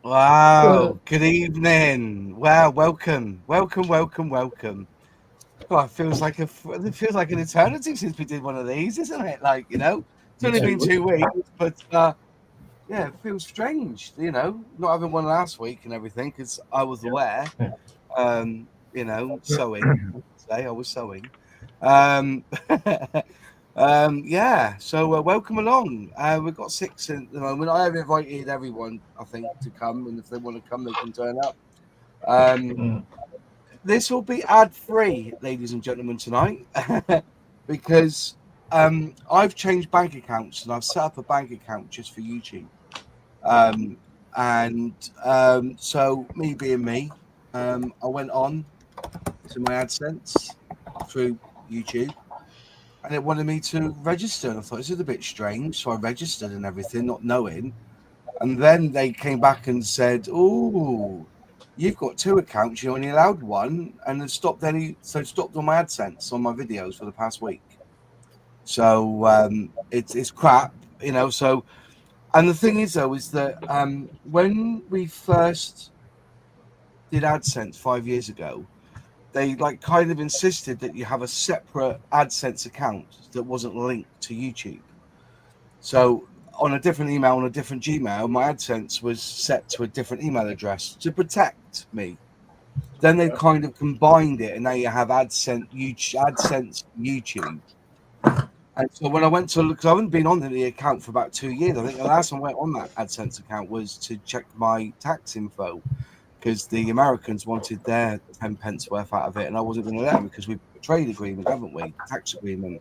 Wow, good evening. Wow, welcome. God, it feels like an eternity since we did one of these, isn't it? Like, it's only been 2 weeks, but yeah, it feels strange, not having one last week and everything because I was aware. Sewing. Today I was sewing. Um, yeah, so welcome along. We've got 6 at the moment. I have invited everyone, I think, to come, and if they want to come, they can turn up. This will be ad-free, ladies and gentlemen, tonight, because I've changed bank accounts and I've set up a bank account just for YouTube. So me being me, I went on to my AdSense through YouTube, and it wanted me to register. And I thought, this is a bit strange. So I registered and everything, not knowing. And then they came back and said, "Oh, you've got 2 accounts. You only allowed one," and it stopped all my AdSense on my videos for the past week. So it's crap, So, and the thing is, though, is that when we first did AdSense 5 years ago, they kind of insisted that you have a separate AdSense account that wasn't linked to YouTube. So on a different email, on a different Gmail, my AdSense was set to a different email address to protect me. Then they kind of combined it, and now you have AdSense YouTube. And so when I went to look, because I haven't been on the account for about 2 years. I think the last time I went on that AdSense account was to check my tax info, because the Americans wanted their 10 pence worth out of it, and I wasn't going to let them because we've got a trade agreement, haven't we? Tax agreement.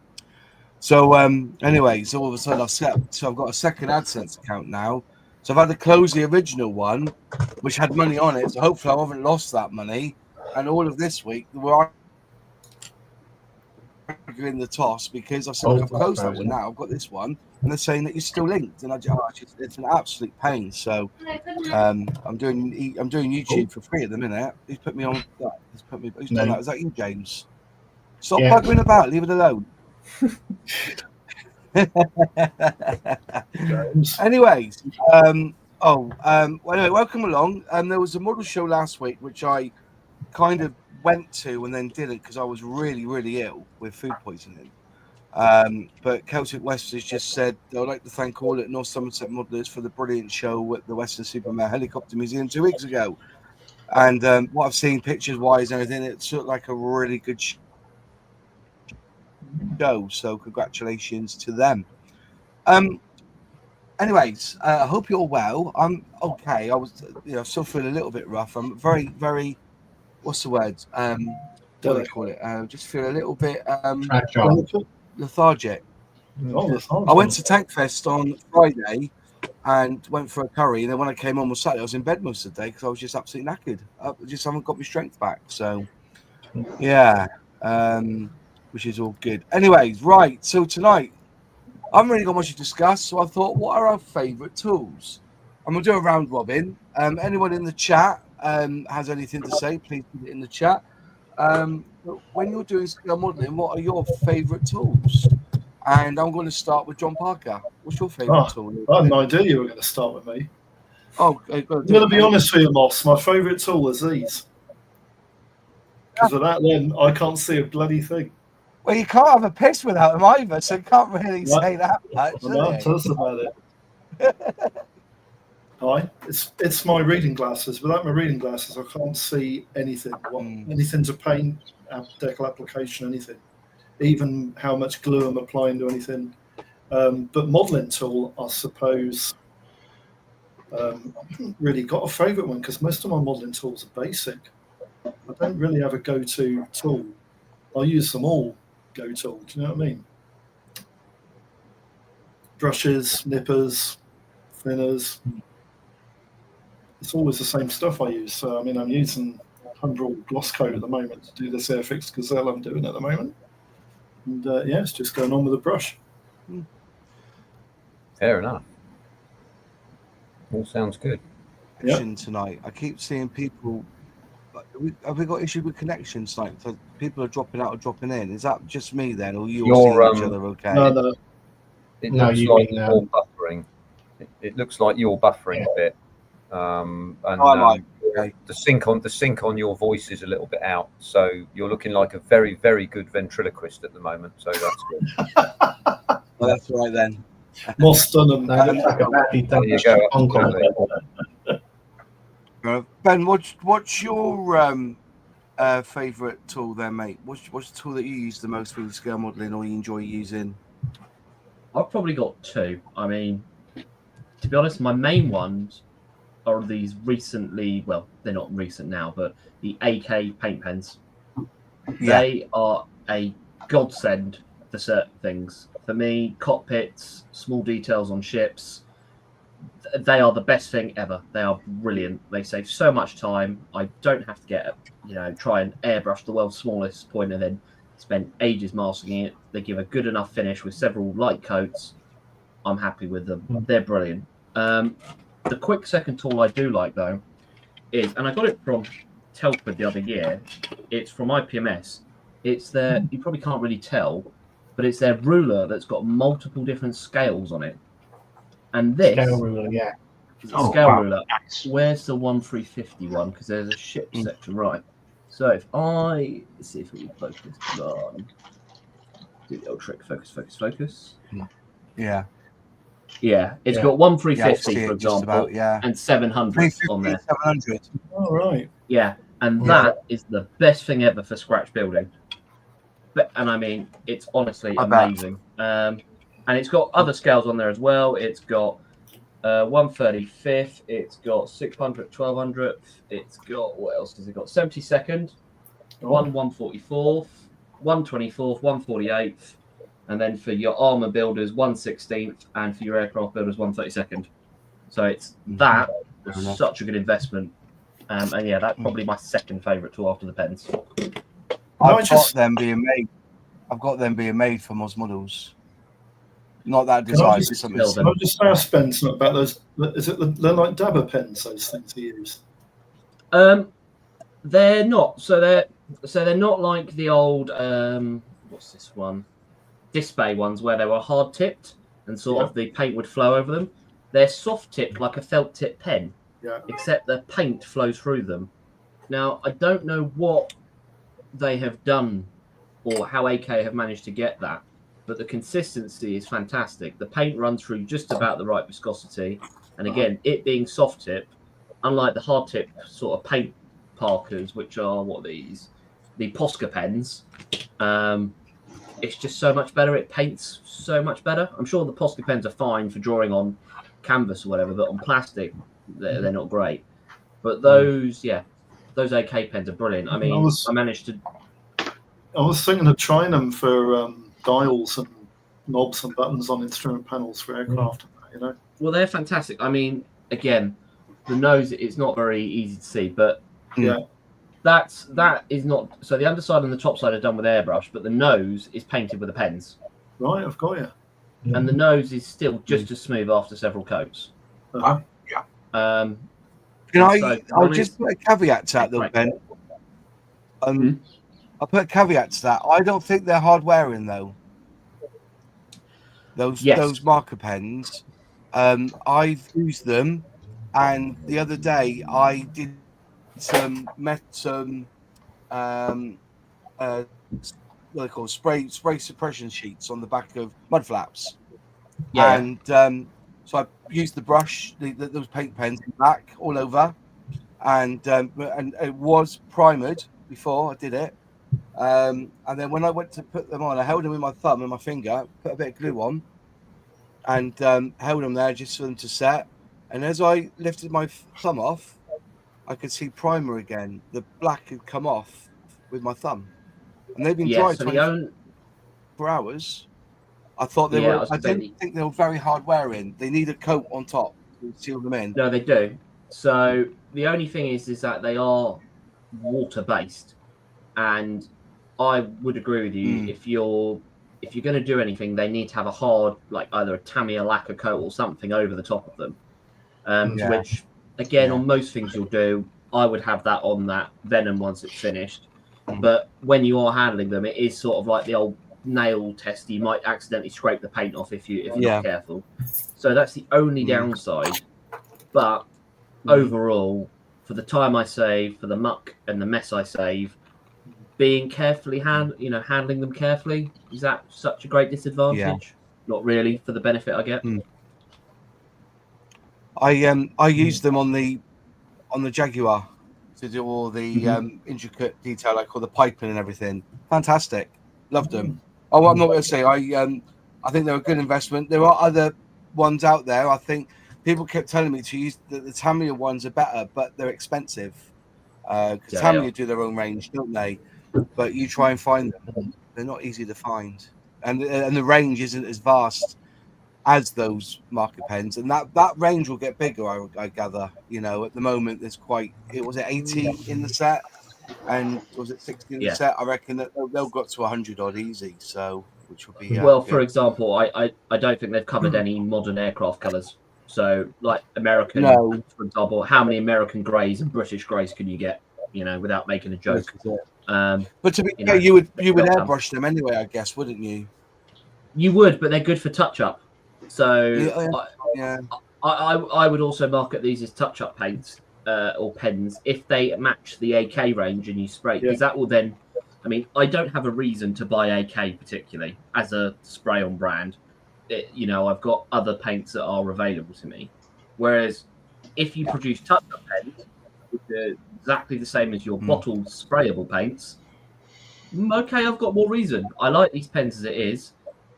So anyways, all of a sudden I've got a second AdSense account now. So I've had to close the original one, which had money on it. So hopefully I haven't lost that money. And all of this week we're arguing the toss because I said, look, I've closed that one now. I've got this one, and they're saying that you're still linked, and it's an absolute pain. So I'm doing YouTube for free at the minute. He's put me on that. Who's done that? Is that you, James? Stop bugging about. Leave it alone. Anyways, anyway, welcome along. There was a model show last week which I kind of went to and then didn't because I was really, really ill with food poisoning. But Celtic West has just said they would like to thank all at North Somerset Modelers for the brilliant show at the Western Supermare Helicopter Museum 2 weeks ago. And what I've seen pictures wise and everything, it looked like a really good show. So congratulations to them. Anyways, I hope you're well. I'm okay. I was, still feeling a little bit rough. I'm very, very, what's the word? What do they call it? Just feel a little bit lethargic. I went to Tankfest on Friday and went for a curry, and then when I came on Saturday, I was in bed most of the day because I was just absolutely knackered. I just haven't got my strength back. So, yeah. Which is all good. Anyways, right. So tonight, I haven't really got much to discuss. So I thought, what are our favourite tools? I'm going to do a round robin. Anyone in the chat has anything to say, please put it in the chat. When you're doing scale modelling, what are your favourite tools? And I'm going to start with John Parker. What's your favourite tool? I had no idea you were going to start with me. I'm going to be honest with you, Moss. My favourite tool is these. Because without them, I can't see a bloody thing. Well, you can't have a piss without them either, so you can't really say that much. No, tell us about it. Hi, it's my reading glasses. Without my reading glasses, I can't see anything. Anything to paint, decal application, anything. Even how much glue I'm applying to anything. But modelling tool, I suppose, I haven't really got a favourite one because most of my modelling tools are basic. I don't really have a go-to tool. I use them all. Go-to, do you know what I mean? Brushes, nippers, thinners. It's always the same stuff I use. So, I mean, I'm using Humbrol gloss coat at the moment to do this Airfix Gazelle I'm doing at the moment. And yeah, it's just going on with the brush. Fair enough. All sounds good. Tonight, I keep seeing people. Have we got issues with connections? Like, so people are dropping out or dropping in. Is that just me then, or you're seeing each other okay? No. It looks like you're buffering. It looks like you're buffering a bit. And I like. Okay. the sync on your voice is a little bit out, so you're looking like a very, very good ventriloquist at the moment. So that's good. Well, that's right then. More stunning. No, it looks like a badly There done you go. punk on it. Ben, what's your favourite tool then, mate? What's the tool that you use the most with scale modelling, or you enjoy using? I've probably got two. I mean, to be honest, my main ones are these recently, well, they're not recent now, but the AK paint pens. Yeah. They are a godsend for certain things. For me, cockpits, small details on ships, they are the best thing ever. They are brilliant. They save so much time. I don't have to get, try and airbrush the world's smallest point and then spend ages masking it. They give a good enough finish with several light coats. I'm happy with them. They're brilliant. The quick second tool I do like, though, is, and I got it from Telford the other year, it's from IPMS. It's their, you probably can't really tell, but it's their ruler that's got multiple different scales on it. And this Scale ruler, yeah. is a scale ruler. Where's the 1/350 one? Because there's a ship section, right? So if I, let's see if we can focus on, do the old trick, focus. Yeah. Yeah, it's Yeah. got 1/350, Yeah, for example, about, yeah. and 700 on there. 700. All right. Yeah, and that is the best thing ever for scratch building. And I mean, it's honestly amazing. And it's got other scales on there as well. It's got 1/35th. It's got 600, 1200th. It's got, what else has it got? 72nd, 1/144th, 1/24th, 1/48th. And then for your armor builders, 1/16th, and for your aircraft builders, 1/32nd. So it's that was such a good investment. And yeah, that's probably my second favourite tool after the pens. I've got them being made for Moz models. Not that design. Can I just ask Ben something about those? Is it they're like dabber pens? Those things you use? They're not. So they're not like the old what's this one? Display ones where they were hard tipped and sort of the paint would flow over them. They're soft tipped like a felt tip pen, except the paint flows through them. Now I don't know what they have done or how AK have managed to get that, but the consistency is fantastic. The paint runs through just about the right viscosity, and again, it being soft tip, unlike the hard tip sort of paint parkers, which are the Posca pens. It's just so much better. It paints so much better. I'm sure the Posca pens are fine for drawing on canvas or whatever, but on plastic, they're not great. But those AK pens are brilliant. I mean, I was thinking of trying them for dials and knobs and buttons on instrument panels for aircraft. Well, they're fantastic. I mean, again, the nose, it's not very easy to see, but that is not. So the underside and the top side are done with airbrush, but the nose is painted with the pens. Right, I've got you. And the nose is still just as smooth after several coats. I'll just put a caveat to that, though, Ben. I'll put a caveat to that. I don't think they're hard wearing, though. Those marker pens. I've used them, and the other day I did met some what they call spray suppression sheets on the back of mud flaps. And so I used the brush, those paint pens in black all over, and it was primered before I did it. And then when I went to put them on, I held them with my thumb and my finger, put a bit of glue on, and held them there just for them to set. And as I lifted my thumb off, I could see primer again. The black had come off with my thumb, and they've been dry 24 hours. I thought they were. I didn't think they were very hard wearing. They need a coat on top to seal them in. No, they do. So the only thing is that they are water based, and I would agree with you. If you're going to do anything, they need to have a hard, like either a Tamiya lacquer coat or something over the top of them. Which, again, on most things you'll do, I would have that on that Venom once it's finished. But when you are handling them, it is sort of like the old nail test. You might accidentally scrape the paint off if you're not careful. So that's the only downside. But overall, for the time I save, for the muck and the mess I save, being carefully handling them carefully, is that such a great disadvantage? Not really, for the benefit I get. I use them on the Jaguar to do all the intricate detail, like all the piping and everything. Fantastic, loved them. Oh, I'm not going to say I think they're a good investment. There are other ones out there. I think people kept telling me to use the Tamiya ones are better, but they're expensive because Tamiya do their own range, don't they? But you try and find them; they're not easy to find, and the range isn't as vast as those marker pens, and that range will get bigger. I gather. At the moment there's was it 80 in the set, and was it 60 in the set? I reckon that they'll got to 100 odd easy. So. Which would be well, for example, I don't think they've covered any modern aircraft colours. So, like American, for example, how many American greys and British greys can you get? Without making a joke. But to be fair, you would airbrush them anyway, I guess, wouldn't you? You would, but they're good for touch-up. So, I would also market these as touch-up paints or pens if they match the AK range and you spray, because that will then. I mean, I don't have a reason to buy AK particularly as a spray-on brand. I've got other paints that are available to me. Whereas if you produce touch-up pens, which are exactly the same as your bottled sprayable paints, okay, I've got more reason. I like these pens as it is,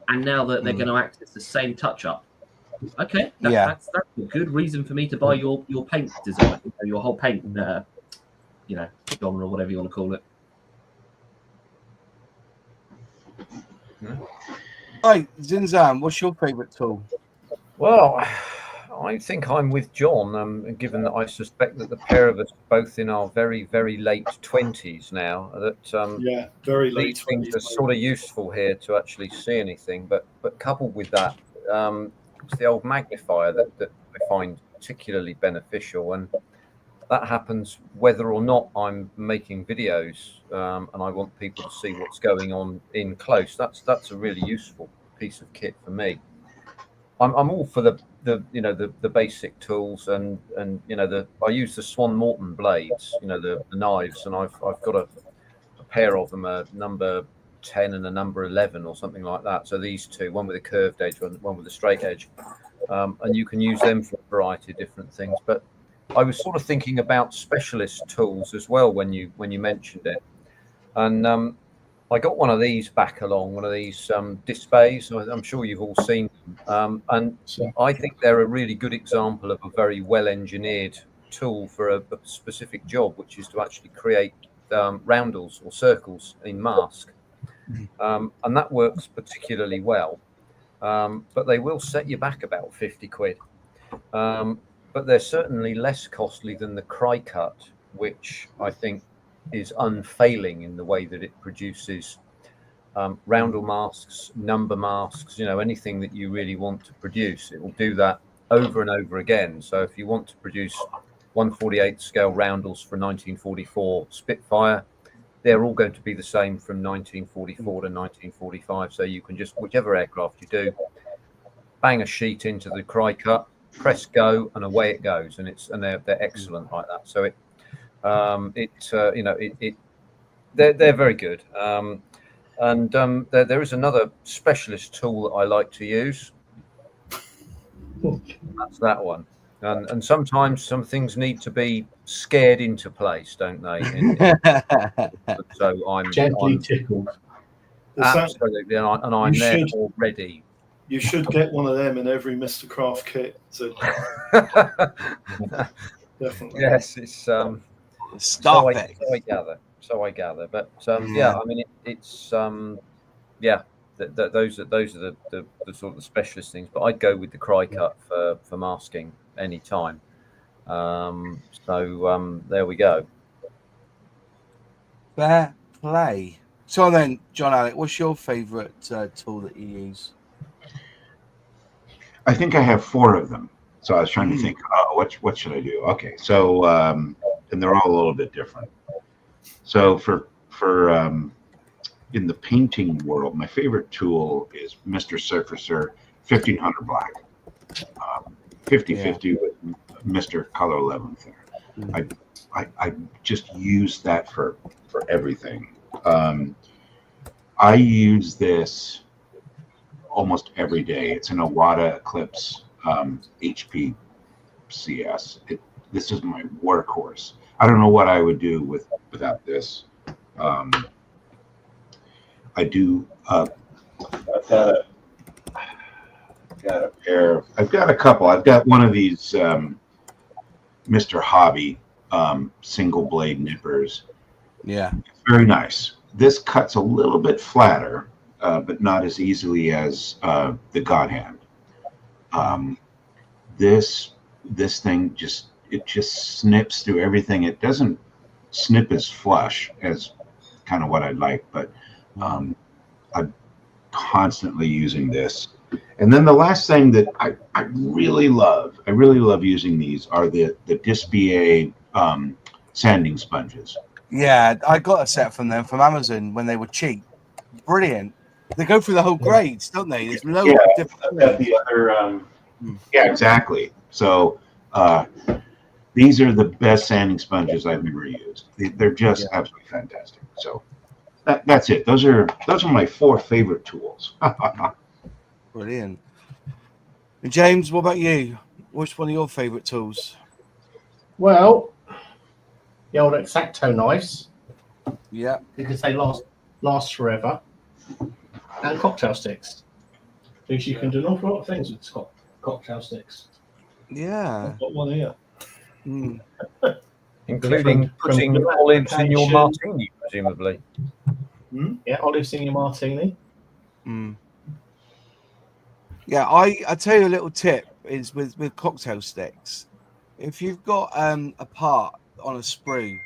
and now that they're going to act as the same touch-up, okay, that's a good reason for me to buy your paint design, your whole paint, genre, or whatever you want to call it. Hi, Zinzan, what's your favourite tool? Well, I think I'm with John, given that I suspect that the pair of us are both in our very, very late 20s now, that very late these things are sort of useful here to actually see anything. But coupled with that, it's the old magnifier that I find particularly beneficial, and that happens whether or not I'm making videos and I want people to see what's going on in close. That's a really useful piece of kit for me. I'm all for the basic tools, and I use the Swan Morton blades, the knives, and I've got a pair of them, a number 10 and a number 11 or something like that. So these two, one with a curved edge, one with a straight edge, and you can use them for a variety of different things. But I was sort of thinking about specialist tools as well when you mentioned it, and I got one of these back along, one of these displays. I'm sure you've all seen them, and I think they're a really good example of a very well engineered tool for a specific job, which is to actually create roundels or circles in mask, and that works particularly well. But they will set you back about 50 quid. But they're certainly less costly than the Cry Cut, which I think is unfailing in the way that it produces roundel masks, number masks, anything that you really want to produce. It will do that over and over again. So if you want to produce 1/48 scale roundels for 1944 Spitfire, they're all going to be the same from 1944 to 1945. So you can just, whichever aircraft you do, bang a sheet into the Cry Cut, press go, and away it goes, and they're excellent like that. So they're very good. And there is another specialist tool that I like to use. That's that one. And sometimes some things need to be scared into place, don't they? So I'm gently tickled. Absolutely, and I'm there already. You should get one of them in every Mr. Craft kit. So definitely. Yes, it's so I gather. But yeah, I mean it's those are the sort of the specialist things. But I'd go with the Cry Cut for masking any time. So there we go. Fair play. So then, John Alec, what's your favourite tool that you use? I think I have 4 of them. So I was trying to think, what should I do? Okay, so and they're all a little bit different. So for in the painting world, my favorite tool is Mr. Surfacer 1500 Black, 50/50 with Mr. Color 11th there. I just use that for everything. I use this almost every day. It's an Iwata Eclipse HP CS. This is my workhorse. I don't know what I would do without this. I do. I've got a pair. I've got a couple. I've got one of these Mr. Hobby single blade nippers. Yeah, it's very nice. This cuts a little bit flatter, but not as easily as the God Hand. This thing just snips through everything. It doesn't snip as flush as kind of what I'd like, but I'm constantly using this. And then the last thing that I really love using these are the Dispa sanding sponges. yeah. I got a set from them from Amazon when they were cheap. Brilliant. They go through the whole grades, don't they? There's loads of different. The other, yeah, exactly. So these are the best sanding sponges I've ever used. They're just absolutely fantastic. So that's it. Those are my 4 favorite tools. Brilliant. And James, what about you? What's one of your favorite tools? Well, the old X-Acto knives, Yeah. because they last forever, and cocktail sticks, because you can do an awful lot of things with cocktail sticks. Yeah. I've got one here. Mm. Including From putting the olives in your application. martini, presumably. Yeah, olives in your martini. Mm. Yeah, I tell you a little tip is with cocktail sticks. If you've got a part on a sprue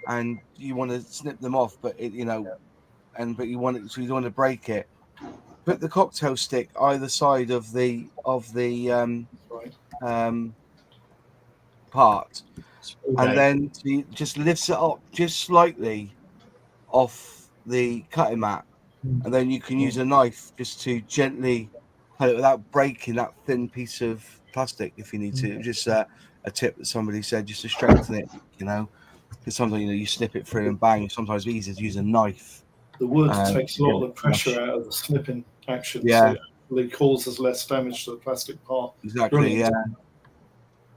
and you want to snip them off, but but you want it, so you don't want to break it, put the cocktail stick either side of the part, and then he just lifts it up just slightly off the cutting mat, and then you can use a knife just to gently cut it without breaking that thin piece of plastic if you need to. Just a tip that somebody said, just to strengthen it, because sometimes you snip it through and bang. Sometimes it's easier to use a knife. The wood takes a lot of the pressure out of the snipping action, so it really causes less damage to the plastic part. Exactly. Brilliant. Yeah.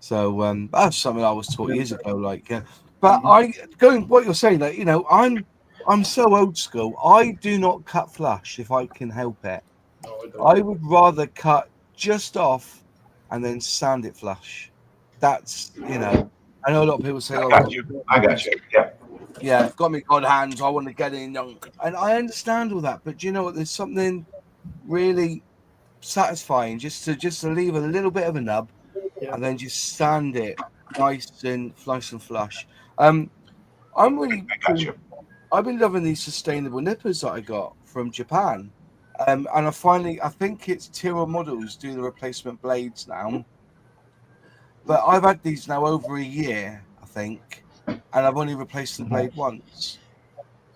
So that's something I was taught years ago. But I going what you're saying, I'm so old school. I do not cut flush if I can help it. No, I would rather cut just off and then sand it flush. That's I know a lot of people say, I got you. Yeah. Yeah, got me God hands. I want to get in, and I understand all that. But do you know what? There's something really satisfying just to leave a little bit of a nub, and then just sand it nice and flush. I've been loving these sustainable nippers that I got from Japan, and I think it's Tiro Models do the replacement blades now. But I've had these now over a year, I think, and I've only replaced the blade once.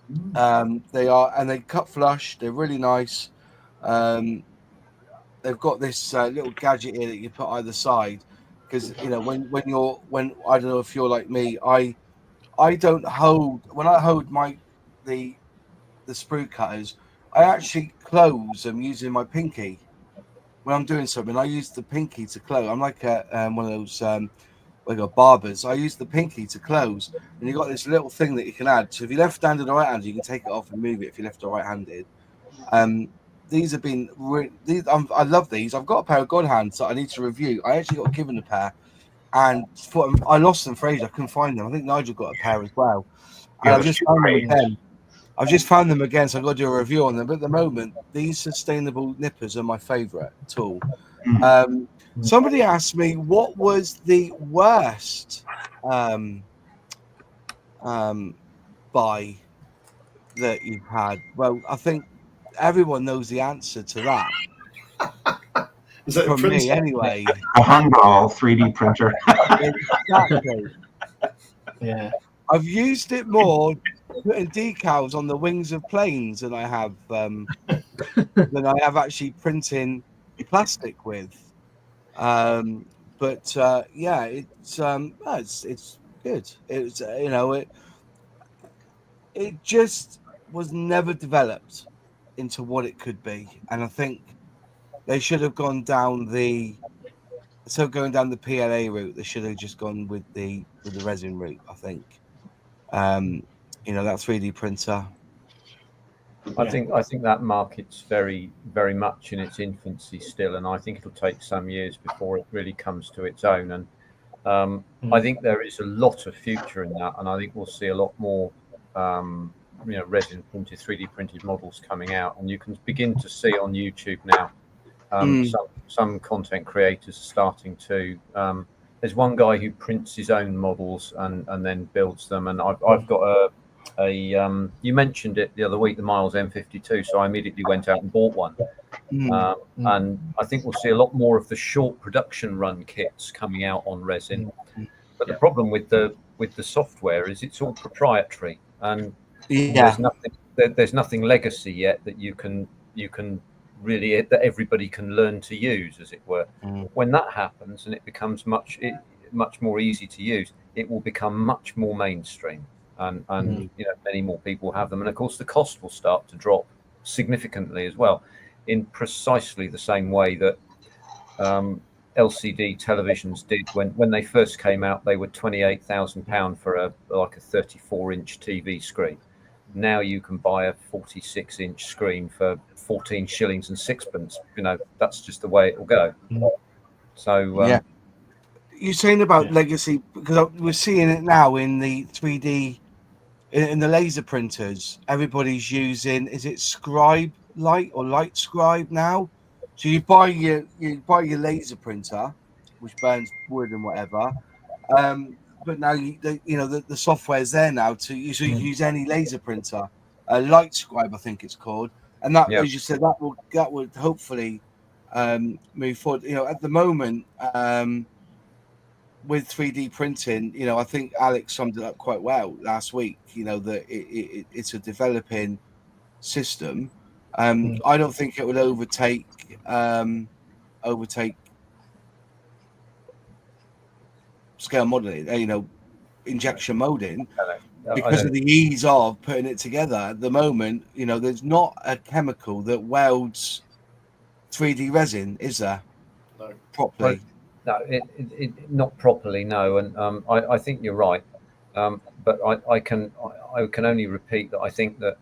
They cut flush. They're really nice. They've got this little gadget here that you put either side, because when I don't know if you're like me, I don't hold when I hold the sprue cutters. I actually close them using my pinky. When I'm doing something, I use the pinky to close. I'm like one of those barbers. I use the pinky to close, and you've got this little thing that you can add. So if you're left-handed or right-handed, you can take it off and move it if you're left or right-handed. These have been I love these. I've got a pair of God hands that I need to review. I actually got given a pair, and I lost them for ages. I couldn't find them. I think Nigel got a pair as well, and I've just found them again. So I've got to do a review on them. But at the moment, these sustainable nippers are my favourite tool. Somebody asked me what was the worst buy that you've had. Well, I think everyone knows the answer to that. Is that from me anyway? A Humbrol 3D printer. Exactly. Yeah. I've used it more putting decals on the wings of planes than I have actually printing plastic with. But yeah, it's good. It's it just was never developed into what it could be, and I think they should have gone down going down the PLA route. They should have just gone with the resin route. I think, that 3D printer. I think that market's very, very much in its infancy still, and I think it'll take some years before it really comes to its own. And I think there is a lot of future in that, and I think we'll see a lot more, resin printed, 3D printed models coming out, and you can begin to see on YouTube now. Some content creators are starting to. There's one guy who prints his own models and then builds them, and I've got you mentioned it the other week, the Miles M52, so I immediately went out and bought one. And I think we'll see a lot more of the short production run kits coming out on resin. But the problem with the software is it's all proprietary, and there's nothing legacy yet that you can really that everybody can learn to use, as it were. When that happens and it becomes much more easy to use, it will become much more mainstream. And many more people have them, and of course the cost will start to drop significantly as well, in precisely the same way that LCD televisions did when they first came out. They were £28,000 for a 34-inch TV screen. Now you can buy a 46-inch screen for 14 shillings and sixpence. That's just the way it will go. So you're saying about legacy, because we're seeing it now in the 3D. In the laser printers, everybody's using, is it Scribe Light or Light Scribe now? So you buy your laser printer, which burns wood and whatever, but now the software's there now so you can use any laser printer, Light Scribe I think it's called, and that, as you said, that would hopefully move forward. At the moment, with 3D printing, I think Alex summed it up quite well last week. That it's a developing system. I don't think it would overtake scale modeling, injection molding, because of the ease of putting it together. At the moment, there's not a chemical that welds 3D resin, is there? No. Properly. No, it not properly. No, and I think you're right. But I can only repeat that I think that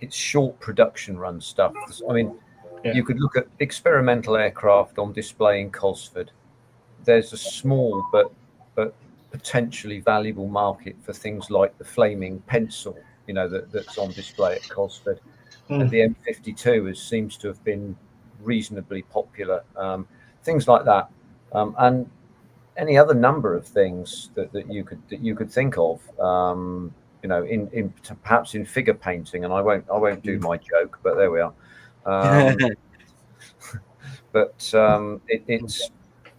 it's short production run stuff. I mean, you could look at experimental aircraft on display in Cosford. There's a small but potentially valuable market for things like the flaming pencil, that's on display at Cosford. And the M52 seems to have been reasonably popular. Things like that. And any other number of things that you could think of, perhaps in figure painting, and I won't do my joke, but there we are. But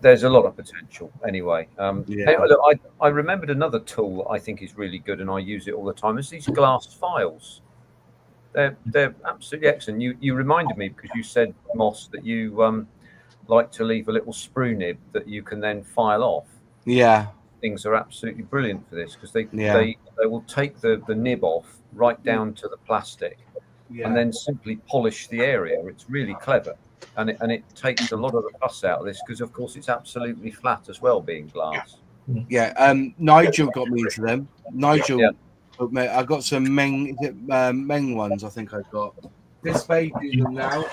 there's a lot of potential anyway. Look, I remembered another tool that I think is really good, and I use it all the time. Is these glass files. They're absolutely excellent. You reminded me, because you said, Moss, that you like to leave a little sprue nib that you can then file off. Things are absolutely brilliant for this, because they will take the nib off right down to the plastic, and then simply polish the area. It's really clever, and it takes a lot of the fuss out of this, because of course it's absolutely flat as well, being glass. Nigel got me into them. I got some Meng ones. I think I've got this baby now.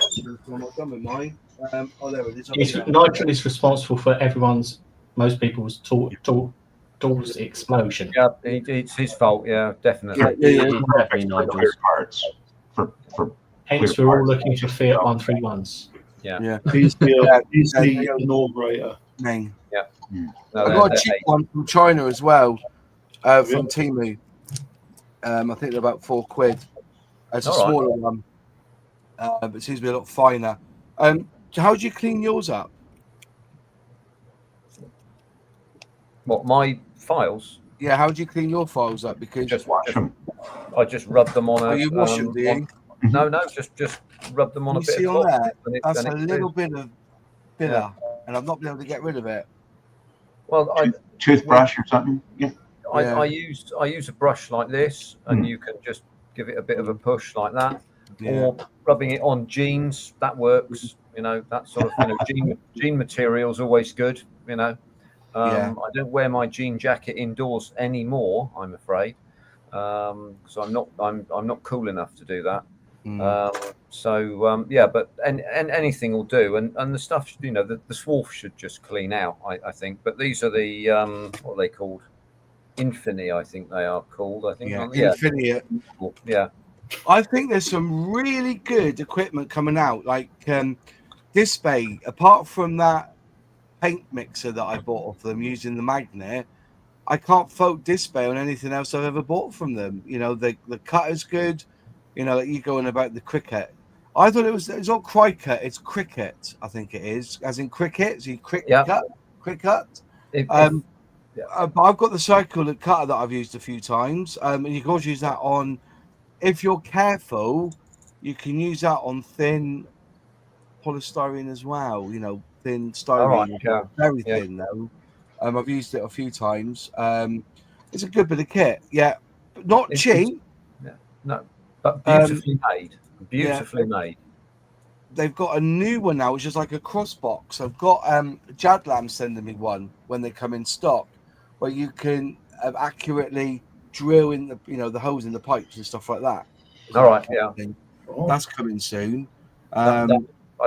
I'm not done with mine. There it is. Nigel is responsible for most people's tools explosion. Yeah, it's his fault. Yeah, definitely. Definitely Nigel's. Parts for Hence, we're all looking for Fiat 131s. He's the inaugurator. Meng. No, I got a cheap one from China as well, from Temu. I think they're about £4. It's a smaller one, but it seems to be a lot finer. How do you clean yours up? What, my files? Yeah, how do you clean your files up? Because Just wash them. I just rub them on a. You wash them, do you? No, just rub them on a bit of on there? and That's a little bit of filler, and I've not been able to get rid of it. Well, toothbrush or something. Yeah. I use a brush like this, and you can just give it a bit of a push like that, or rubbing it on jeans. That works. That sort of jean material is always good. I don't wear my jean jacket indoors anymore, I'm afraid, because I'm not cool enough to do that. But anything will do, and the stuff, the swarf should just clean out, I think. But these are the what are they called? Infini, I think they are called. I think. Infinite. Yeah. I think there's some really good equipment coming out, like Display. Apart from that paint mixer that I bought off them using the magnet, I can't fault Display on anything else I've ever bought from them. The cutter's good. Like you going about the cricket. I thought it's not cricket, it's cricket. I think it is, as in cricket. So you cricket. But I've got the circular cutter that I've used a few times, and you can also use that on. If you're careful, you can use that on thin polystyrene as well. Thin styrene, very thin though. I've used it a few times. It's a good bit of kit, but not cheap. No, but beautifully made. Beautifully made. They've got a new one now, which is like a cross box. I've got Jadlam sending me one when they come in stock, where you can accurately drill in the holes in the pipes and stuff like that. All right, that's coming soon. I'd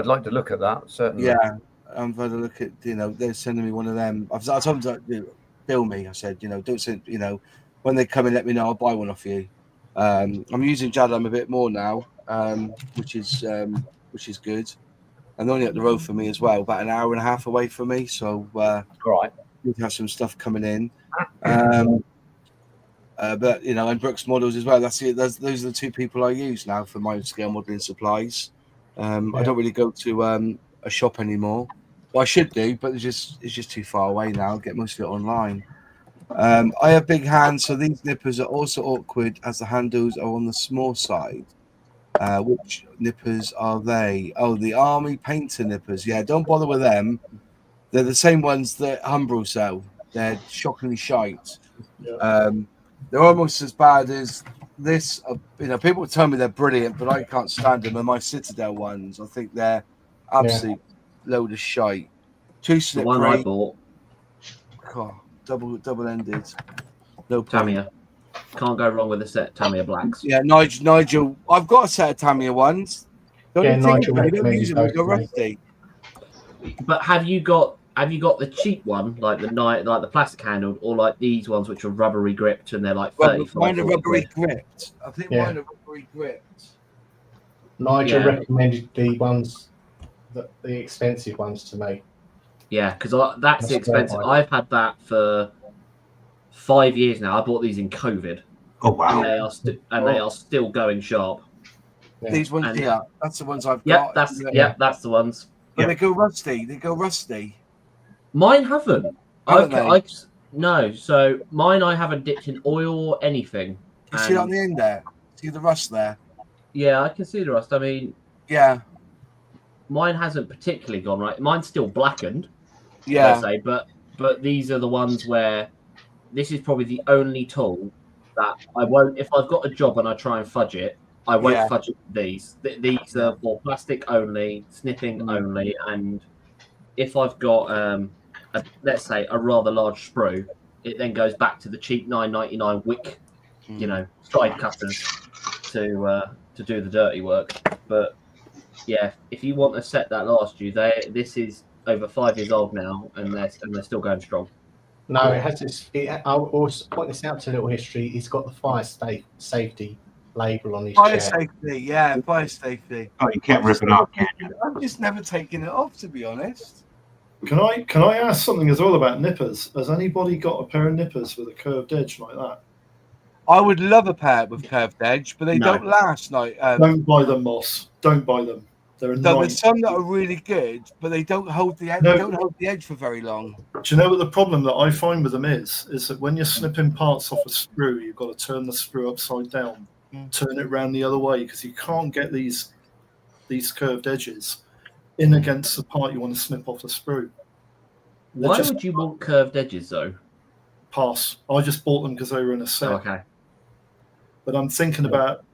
like to look at that, certainly. Yeah, I'm going to look at. They're sending me one of them. I told them to bill me. I said, don't send. When they come in, let me know. I'll buy one off you. I'm using Jadlam a bit more now, which is good. And they're only up the road for me as well, about an hour and a half away from me. So we have some stuff coming in. But and Brooks Models as well. That's it. Those are the two people I use now for my scale modeling supplies. I don't really go to a shop anymore. Well, I should do, but it's just too far away now. I get most of it online. I have big hands, so these nippers are also awkward as the handles are on the small side. Which nippers are they? Oh, the Army Painter nippers. Yeah, don't bother with them. They're the same ones that Humbrol sell. They're shockingly shite. They're almost as bad as this. People tell me they're brilliant, but I can't stand them. And my Citadel ones, I think they're absolute load of shite. Too slippery. The one I bought. God, double-ended. No point. Tamiya. Can't go wrong with a set of Tamiya blacks. Yeah, Nigel. I've got a set of Tamiya ones. Nigel. Don't use them. They go rusty. But have you got the cheap one, like the plastic handled, or like these ones which are rubbery gripped and they're like 35? Mine are rubbery gripped. I think mine are rubbery gripped. Nigel recommended the expensive ones to me. Yeah, because that's the expensive. I've had that for 5 years now. I bought these in COVID. Oh wow! And they are still going sharp. Yeah. These ones, that's the ones I've got. That's the ones. But they go rusty. Mine haven't. No. So mine, I haven't dipped in oil or anything. You see it on the end there? See the rust there? Yeah, I can see the rust. I mean, mine hasn't particularly gone right. Mine's still blackened. Yeah. Say, but these are the ones where this is probably the only tool that I won't. If I've got a job and I try and fudge it, I won't fudge it with these. These are for plastic only, snipping only, and if I've got let's say a rather large sprue, it then goes back to the cheap $9.99 wick, stride cutters to do the dirty work. But yeah, if you want a set that lasts you, this is over 5 years old now, and they're still going strong. No, it has this. I will always point this out to a little history. It's got the fire safety label on his fire chair. Fire safety. Oh, you can't rip it off, can you? I've just never taken it off, to be honest. Can I ask something as well about nippers? Has anybody got a pair of nippers with a curved edge like that? I would love a pair with curved edge, but they don't last. Don't buy them, Moss. Don't buy them. There's some that are really good, but they don't hold the edge. They don't hold the edge for very long. Do you know what the problem that I find with them is that when you're snipping parts off a sprue, you've got to turn the sprue upside down, turn it around the other way, because you can't get these curved edges in against the part you want to snip off the sprue. Why would you want curved edges though? Pass. I just bought them because they were in a set. Oh, okay. But I'm thinking about,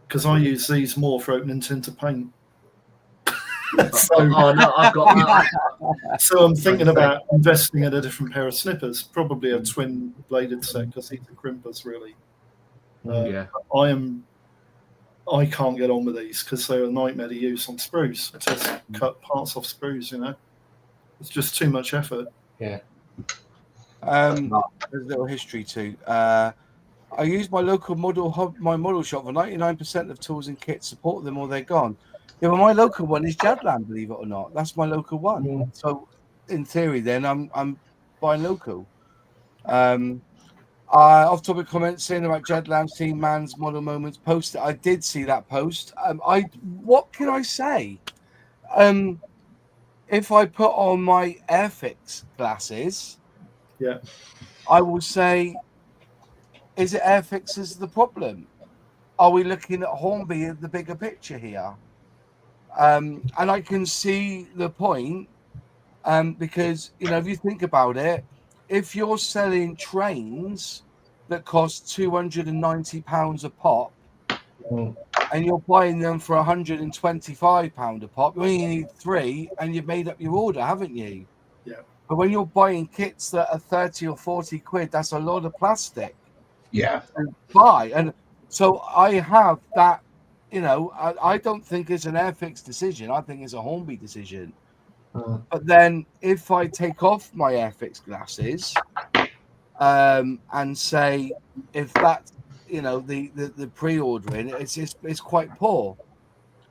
because I use these more for opening tinted paint. So, Oh no, I've got that. so I'm thinking about investing in a different pair of snippers, probably a twin bladed set, because these are crimpers really. Yeah. I can't get on with these because they're a nightmare to use on sprues. Just cut parts off sprues, you know. It's just too much effort. Yeah. There's a little history too. I use my local model shop for 99% of tools and kits. Support them or they're gone. Yeah, well, my local one is Jadland, believe it or not. That's my local one. Mm. So, in theory, then I'm buying local. Off-topic comments saying about Jadland's Team Man's Model Moments post. I did see that post. What can I say? If I put on my Airfix glasses, Yeah. I will say, is it Airfix is the problem? Are we looking at Hornby in the bigger picture here? And I can see the point, because, you know, if you think about it, if you're selling trains that cost £290 a pop, and you're buying them for £125 a pop, you only need 3, and you've made up your order, haven't you? Yeah. But when you're buying kits that are 30 or 40 quid, that's a lot of plastic. Yeah. To buy. And so I have that, you know, I don't think it's an Airfix decision. I think it's a Hornby decision. But then if I take off my Airfix glasses and say, if that's, you know, the pre-ordering, it's quite poor.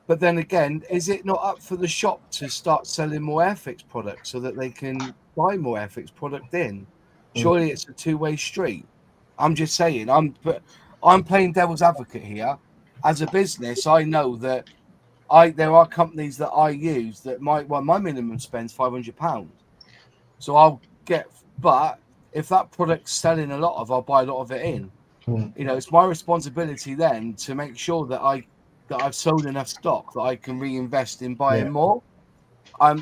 But then again, is it not up for the shop to start selling more Airfix products so that they can buy more Airfix product in? Surely it's a two-way street. I'm just saying, I'm playing devil's advocate here. As a business, I know that there are companies that I use that my minimum spend's £500. So I'll get, but if that product's selling a lot of, I'll buy a lot of it in. You know, it's my responsibility then to make sure that I've sold enough stock that I can reinvest in buying more. I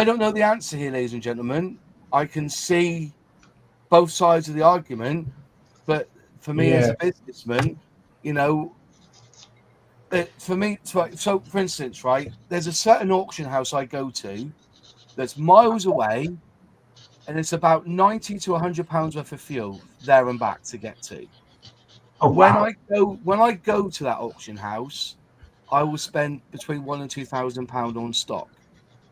don't know the answer here, ladies and gentlemen. I can see both sides of the argument, but for me as a businessman, you know, for me, so for instance, right, there's a certain auction house I go to that's miles away, and it's about £90 to £100 worth of fuel there and back to get to. Oh, wow. When I go to that auction house, I will spend between £1,000 and £2,000 on stock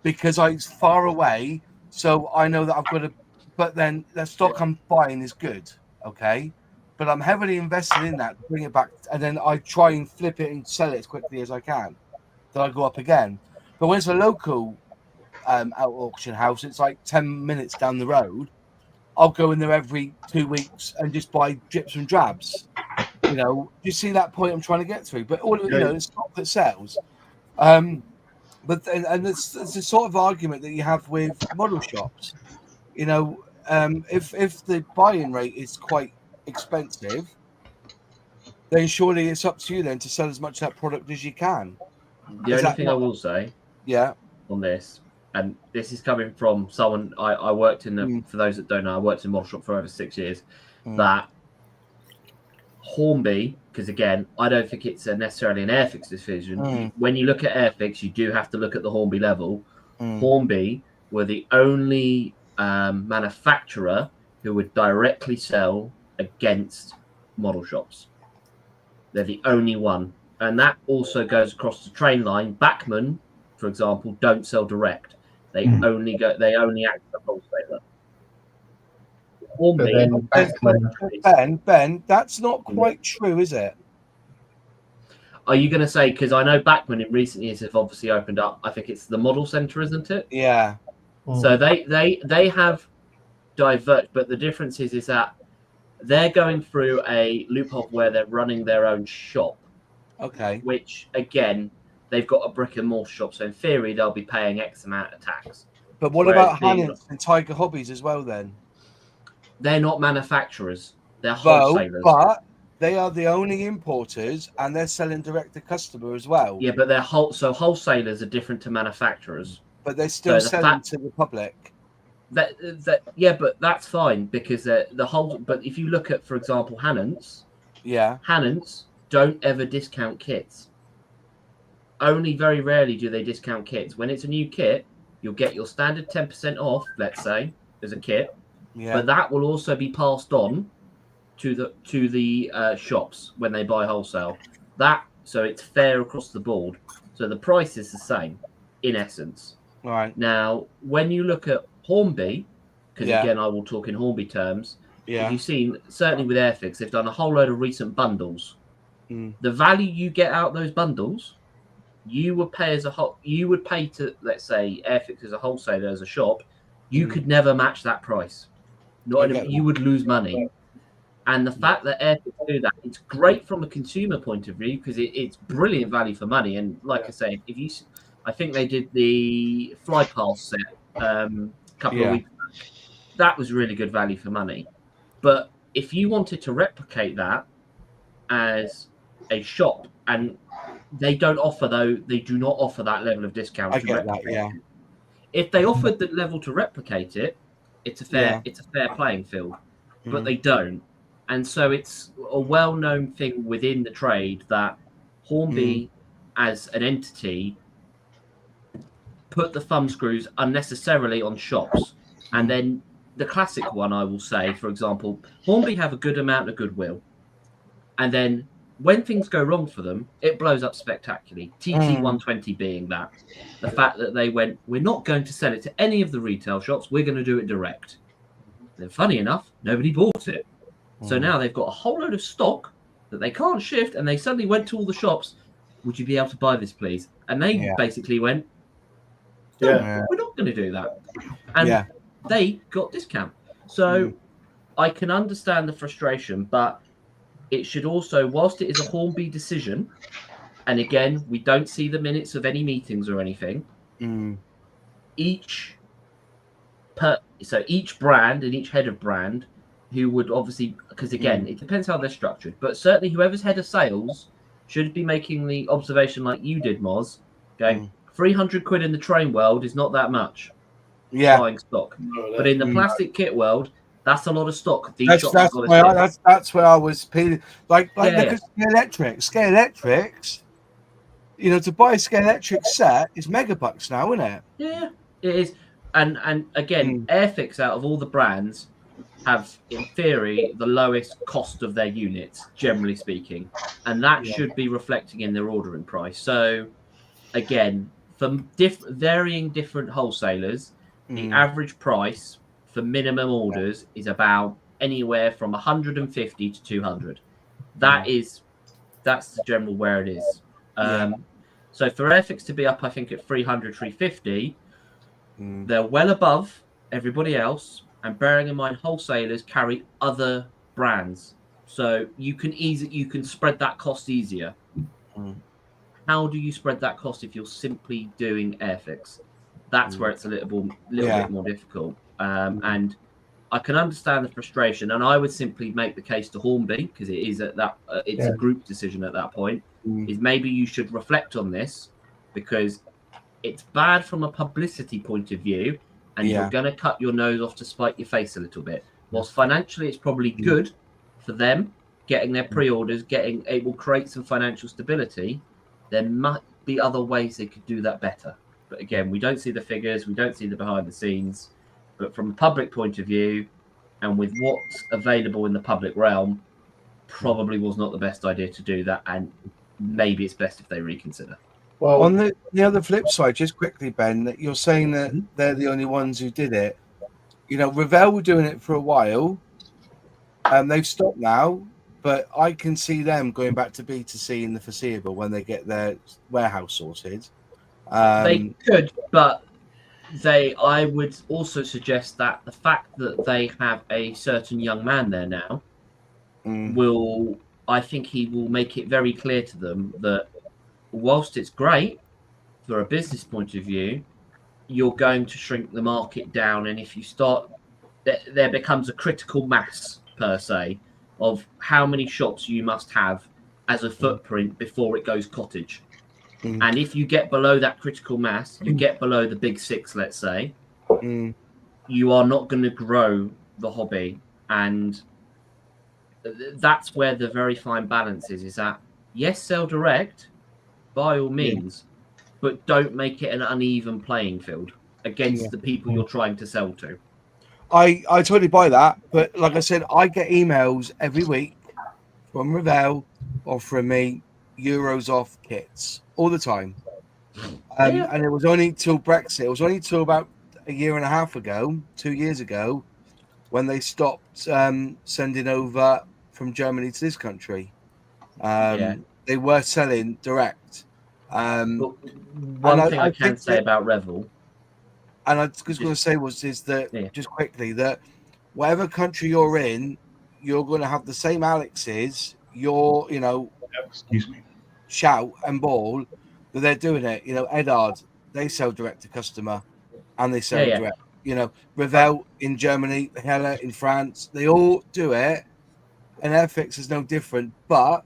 because it's far away. So I know that I've got to, but then the stock I'm buying is good, okay? But I'm heavily invested in that to bring it back, and then I try and flip it and sell it as quickly as I can. Then I go up again. But when it's a local out auction house, it's like 10 minutes down the road. I'll go in there every 2 weeks and just buy drips and drabs. You know, you see that point I'm trying to get through. But all of it, you know, it's stock that sells. But it's the sort of argument that you have with model shops. You know, if the buy-in rate is quite expensive, then surely it's up to you then to sell as much of that product as you can. The only thing I will say, on this, and this is coming from someone I worked in the, for those that don't know, I worked in a model shop for over 6 years. That Hornby, because again, I don't think it's necessarily an Airfix decision. When you look at Airfix, you do have to look at the Hornby level. Hornby were the only manufacturer who would directly sell against model shops. They're the only one, and that also goes across the train line. Bachmann, for example, don't sell direct. They only act as a wholesaler. Ben, that's not quite true, is it? Are you going to say, because I know Bachmann in recent years have obviously opened up, I think it's the model center, isn't it? Yeah. So they have diverged, but the difference is that they're going through a loophole where they're running their own shop. Okay. Which, again, they've got a brick and mortar shop, so in theory they'll be paying X amount of tax. But what about Hannons and Tiger Hobbies as well then? They're not manufacturers. They're wholesalers. But they are the only importers, and they're selling direct to customer as well. Yeah, but they're wholesalers are different to manufacturers. but they're still So the selling to the public. Yeah, but that's fine because the whole. But if you look at, for example, Hannons don't ever discount kits. Only very rarely do they discount kits. When it's a new kit, you'll get your standard 10% off, let's say, as a kit. Yeah. But that will also be passed on to the shops when they buy wholesale. So it's fair across the board. So the price is the same, in essence. Right. Now, when you look at Hornby, because Yeah. again I will talk in Hornby terms, Yeah. you've seen certainly with Airfix, they've done a whole load of recent bundles. Mm. The value you get out of those bundles, you would pay to, let's say, Airfix as a wholesaler, as a shop, you could never match that price. You would lose money. And the fact that Airfix do that, it's great from a consumer point of view because it's brilliant value for money. And like I say, I think they did the Fly Pass set a couple of weeks back. That was really good value for money. But if you wanted to replicate that as a shop, and they do not offer that level of discount. I get that, yeah. If they offered the level to replicate it, it's a fair playing field. But they don't. And so it's a well-known thing within the trade that Hornby, as an entity, put the thumb screws unnecessarily on shops. And then the classic one, I will say, for example, Hornby have a good amount of goodwill. And then when things go wrong for them, it blows up spectacularly. TT120 being that. The fact that they went, we're not going to sell it to any of the retail shops, we're going to do it direct. Then funny enough, nobody bought it. So now they've got a whole load of stock that they can't shift, and they suddenly went to all the shops, would you be able to buy this, please? And they basically went, no, we're not going to do that. And they got discount. So I can understand the frustration, but it should also, whilst it is a Hornby decision, and again, we don't see the minutes of any meetings or anything, each brand and each head of brand who would obviously, because again, it depends how they're structured, but certainly whoever's head of sales should be making the observation like you did, Moz, going, 300 quid in the train world is not that much buying stock. But in the plastic kit world, that's a lot of stock. That's where I was peeling. Look at Scale Electrics. You know, to buy a Scale Electric set is megabucks now, isn't it? Yeah, it is. And again, Airfix out of all the brands have, in theory, the lowest cost of their units, generally speaking, and that should be reflecting in their ordering price. So, again, for varying different wholesalers, the average price for minimum orders is about anywhere from 150 to 200. That's the general where it is. So for Airfix to be up, I think at 300, 350, they're well above everybody else. And bearing in mind, wholesalers carry other brands, so you can spread that cost easier. How do you spread that cost if you're simply doing Airfix? That's where it's a little bit more difficult. And I can understand the frustration, and I would simply make the case to Hornby, because it is a group decision at that point. Is maybe you should reflect on this, because it's bad from a publicity point of view. And you're going to cut your nose off to spite your face a little bit. Whilst financially, it's probably good for them getting their pre-orders, it will create some financial stability. There might be other ways they could do that better. But again, we don't see the figures, we don't see the behind the scenes. But from a public point of view, and with what's available in the public realm, probably was not the best idea to do that. And maybe it's best if they reconsider. Well, on the other flip side, just quickly, Ben, that you're saying that they're the only ones who did it. You know, Revell were doing it for a while, and they've stopped now. But I can see them going back to B2C in the foreseeable when they get their warehouse sorted. They could, but I would also suggest that the fact that they have a certain young man there now I think he will make it very clear to them that whilst it's great for a business point of view, you're going to shrink the market down. And if you start, there becomes a critical mass, per se, of how many shops you must have as a footprint before it goes cottage. And if you get below that critical mass, you get below the big six, let's say, you are not going to grow the hobby. And that's where the very fine balance is that, yes, sell direct, by all means, but don't make it an uneven playing field against the people you're trying to sell to. I totally buy that, but like I said, I get emails every week from Revell or from me, euros off kits all the time. And it was only till Brexit. It was only till about a year and a half ago, 2 years ago, when they stopped sending over from Germany to this country. They were selling direct. But one thing I can say about Revell, and I was going to say just quickly that whatever country you're in, you're going to have the same Alexes. Excuse me. Shout and ball that they're doing it. Edard, they sell direct to customer, and they sell direct. Revell in Germany, Hella in France, they all do it, and Airfix is no different. But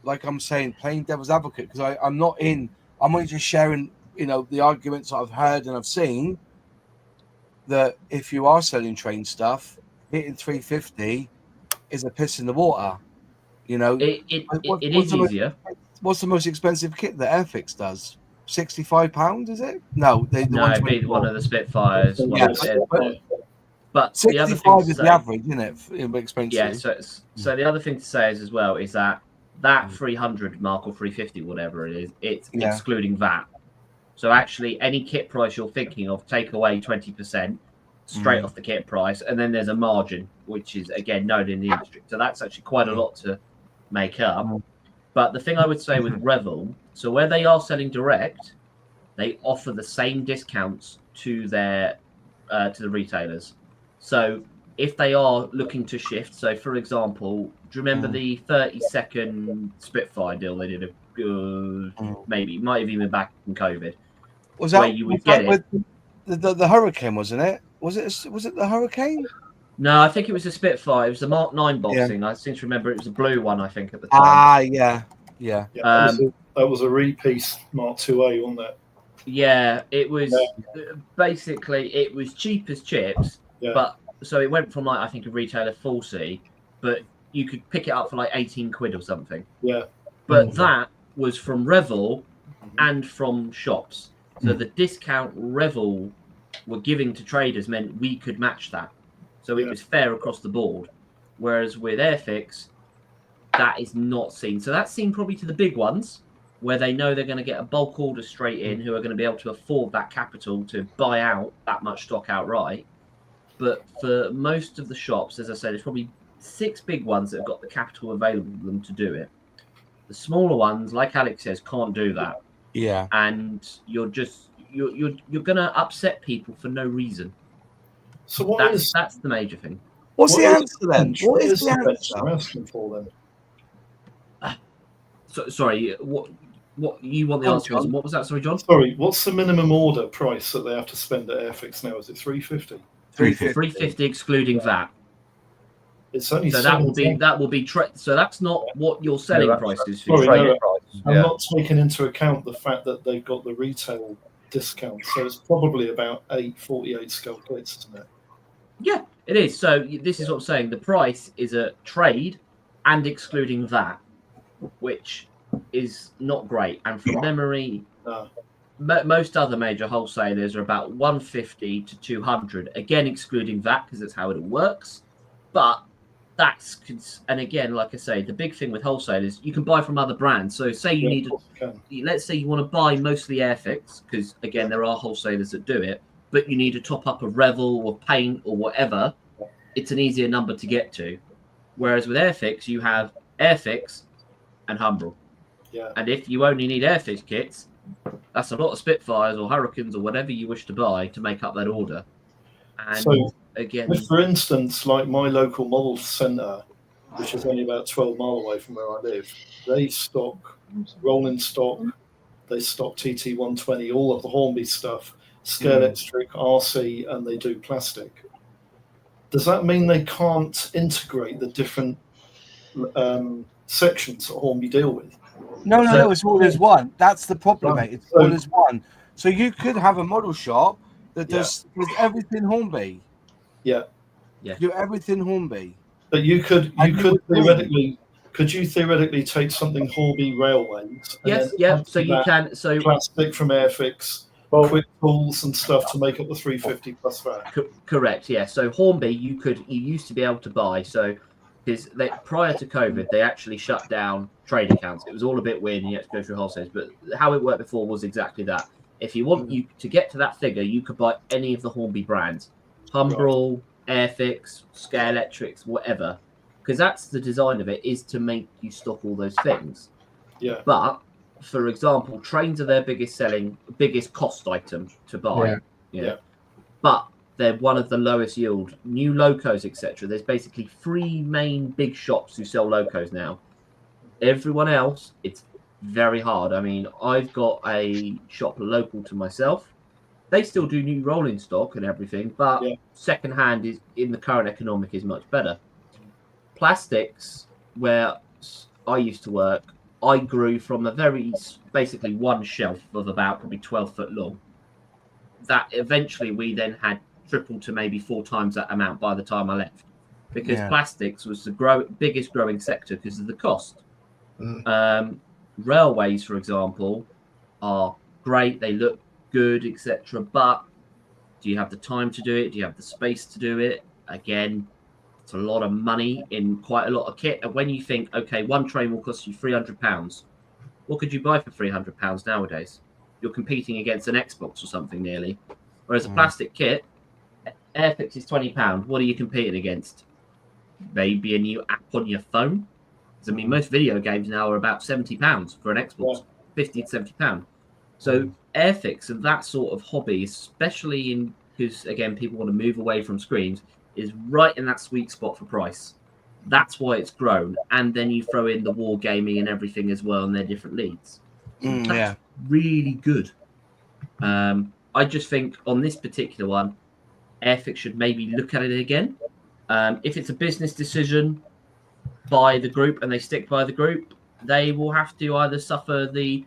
like I'm saying, playing devil's advocate, because I'm not in. I'm only just sharing, the arguments I've heard and I've seen. That if you are selling train stuff, hitting 350 is a piss in the water. it is easier. What's the most expensive kit that Airfix does? £65, is it? No, it'd be one of the Spitfires. But the other 65 thing is the average, isn't it? Expensive. Yeah. So the other thing to say is as well is that 300 mark or 350, whatever it is, it's excluding VAT. So actually, any kit price you're thinking of, take away 20% straight off the kit price, and then there's a margin, which is again known in the industry. So that's actually quite a lot to make up. But the thing I would say with Revell, so where they are selling direct, they offer the same discounts to their to the retailers. So if they are looking to shift, so for example, do you remember the 30-second Spitfire deal they did? Maybe might have even been back in COVID. Was that where you would get it? The Hurricane, wasn't it? Was it the Hurricane? No, I think it was a Spitfire. It was the Mark 9 boxing. I seem to remember it was a blue one, I think, at the time. Yeah. That was a repiece Mark 2A, wasn't it? Yeah, it was basically it was cheap as chips, but so it went from like I think a retailer 40, but you could pick it up for like 18 quid or something. Yeah. But that was from Revell and from shops. So the discount Revell were giving to traders meant we could match that. So it was fair across the board. Whereas with Airfix, that is not seen. So that's seen probably to the big ones where they know they're going to get a bulk order straight in, who are going to be able to afford that capital to buy out that much stock outright. But for most of the shops, as I said, there's probably 6 big ones that have got the capital available to them to do it. The smaller ones, like Alex says, can't do that. Yeah. And you're going to upset people for no reason. So that's the major thing. What's the answer then? What is the answer I'm asking for then? Sorry, what you want the answer? What was that? Sorry, John. Sorry, what's the minimum order price that they have to spend at Airfix now? Is it 350? 350 excluding VAT. It's only so that will be so that's not what your selling price is. I'm not taking into account the fact that they've got the retail discount, so it's probably about 848 scale plates, isn't it? Yeah, it is. So this is what I'm saying. The price is a trade and excluding VAT, which is not great. And from memory, most other major wholesalers are about 150 to 200, again excluding VAT because that's how it works. But and again, like I say, the big thing with wholesalers, you can buy from other brands. So say you let's say you want to buy mostly Airfix, because again, there are wholesalers that do it, but you need to top up a Revell or paint or whatever. It's an easier number to get to. Whereas with Airfix, you have Airfix and Humbrol. Yeah. And if you only need Airfix kits, that's a lot of Spitfires or Hurricanes or whatever you wish to buy to make up that order. And so, again, for instance, like my local model centre, which is only about 12 miles away from where I live, they stock rolling stock, they stock TT120, all of the Hornby stuff, Scalextric, RC, and they do plastic. Does that mean they can't integrate the different sections that Hornby deal with? No, it's all as one. That's the problem, mate. It's So- all as one. So you could have a model shop that does with everything Hornby. Yeah. Do everything Hornby. But you could And you would theoretically take something Hornby Railways and Yes, then yeah. add So to you that can. So plastic from Airfix, Well, quick tools and stuff to make up the 350 plus that. correct, yeah. So Hornby, you used to be able to buy. So because prior to COVID, they actually shut down trade accounts. It was all a bit weird, and you had to go through wholesalers. But how it worked before was exactly that. If you want you to get to that figure, you could buy any of the Hornby brands, Humbrol, Airfix, Scale Electrics, whatever. Because that's the design of it, is to make you stock all those things. Yeah. But for example, trains are their biggest cost item to buy. Yeah. But they're one of the lowest yield. New locos, etc. There's basically 3 main big shops who sell locos now. Everyone else, it's very hard. I mean, I've got a shop local to myself. They still do new rolling stock and everything, but second hand is in the current economic is much better. Plastics, where I used to work, I grew from a basically one shelf of about probably 12 foot long. That eventually we then had tripled to maybe 4 times that amount by the time I left, because plastics was the biggest growing sector because of the cost. Railways, for example, are great. They look good, etc. But do you have the time to do it? Do you have the space to do it? Again, it's a lot of money in quite a lot of kit. And when you think, okay, one train will cost you £300, what could you buy for £300 nowadays? You're competing against an Xbox or something nearly. Whereas a plastic kit, Airfix is £20. What are you competing against? Maybe a new app on your phone. I mean, most video games now are about £70 for an Xbox, £50 to £70. So Airfix and that sort of hobby, especially because again people want to move away from screens, is right in that sweet spot for price. That's why it's grown. And then you throw in the war gaming and everything as well, and their different leads. So that's really good. I just think on this particular one, Airfix should maybe look at it again. If it's a business decision by the group and they stick by the group, they will have to either suffer the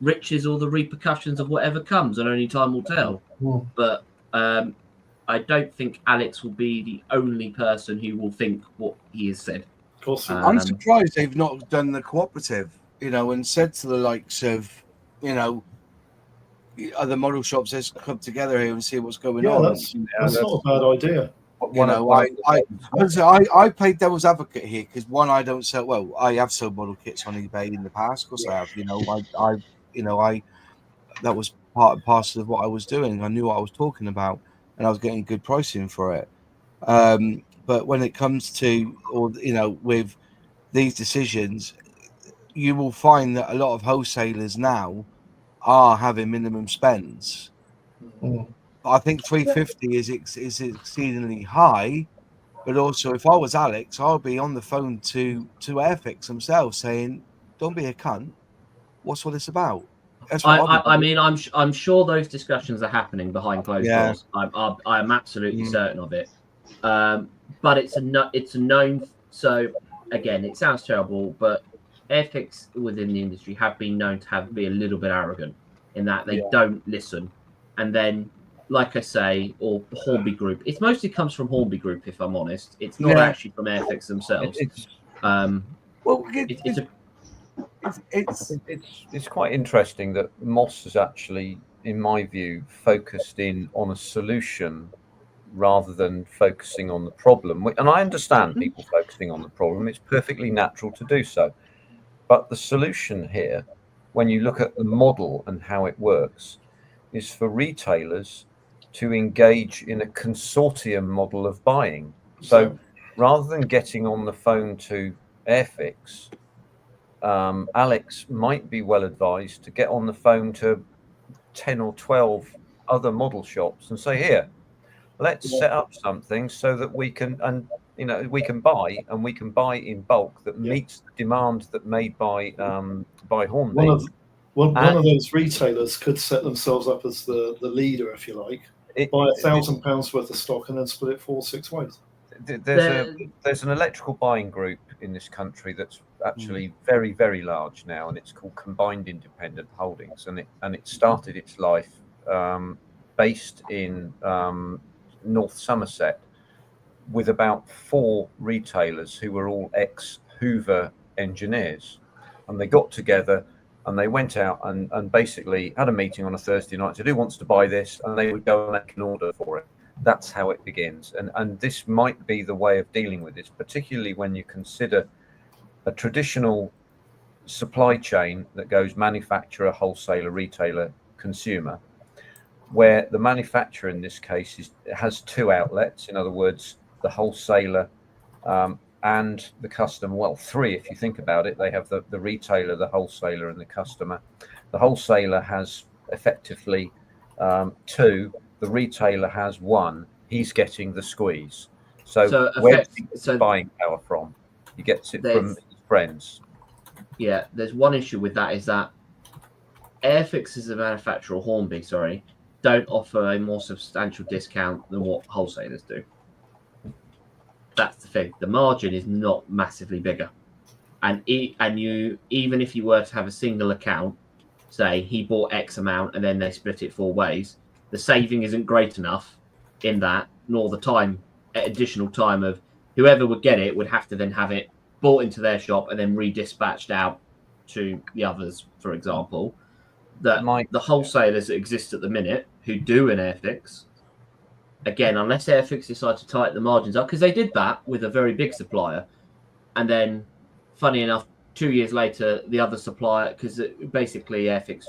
riches or the repercussions of whatever comes, and only time will tell. But I don't think Alex will be the only person who will think what he has said. Of course. I'm surprised they've not done the cooperative, and said to the likes of, other model shops, let's come together here and see what's going on. That's not a bad idea. I played devil's advocate here because I don't sell. Well, I have sold model kits on eBay in the past. Of course, I have. That was part and parcel of what I was doing. I knew what I was talking about, and I was getting good pricing for it. But when it comes to, with these decisions, you will find that a lot of wholesalers now are having minimum spends. I think 350 is exceedingly high, but also if I was Alex, I'll be on the phone to Airfix themselves saying, "Don't be a cunt. What's all this about?" I'm sure those discussions are happening behind closed doors. I'm absolutely certain of it. But it's a known. So again, it sounds terrible, but Airfix within the industry have been known to be a little bit arrogant in that they don't listen, and then, like I say, or Hornby Group. It mostly comes from Hornby Group, if I'm honest. It's not actually from Airfix themselves. It's quite interesting that Moss has actually, in my view, focused in on a solution rather than focusing on the problem. And I understand people focusing on the problem. It's perfectly natural to do so. But the solution here, when you look at the model and how it works, is for retailers to engage in a consortium model of buying. So rather than getting on the phone to Airfix, Alex might be well advised to get on the phone to 10 or 12 other model shops and say, here, let's set up something so that we can, we can buy in bulk that meets the demand that made by Hornby. One of those retailers could set themselves up as the leader, if you like, buy £1,000 worth of stock and then split it 4 or 6 ways. There's an electrical buying group in this country that's actually very, very large now, and it's called Combined Independent Holdings, and it started its life based in North Somerset with about 4 retailers who were all ex-Hoover engineers, and they got together and they went out and basically had a meeting on a Thursday night, said who wants to buy this, and they would go and make an order for it. That's how it begins, and this might be the way of dealing with this, particularly when you consider a traditional supply chain that goes manufacturer, wholesaler, retailer, consumer, where the manufacturer in this case has 2 outlets. In other words, the wholesaler and the customer. Well, 3 if you think about it. They have the retailer, the wholesaler, and the customer. The wholesaler has effectively 2. The retailer has 1. He's getting the squeeze. So where's he buying power from? He gets it from his friends. Yeah, there's one issue with that, is that Airfix as a manufacturer, or Hornby, sorry, don't offer a more substantial discount than what wholesalers do. That's the thing. The margin is not massively bigger, and even if you were to have a single account, say he bought X amount and then they split it 4 ways, the saving isn't great enough in that, nor the additional time of whoever would get it would have to then have it bought into their shop and then redispatched out to the others, for example. That the wholesalers that exist at the minute who do an Airfix, again, unless Airfix decide to tighten the margins up, because they did that with a very big supplier, and then, funny enough, 2 years later, the other supplier, because basically Airfix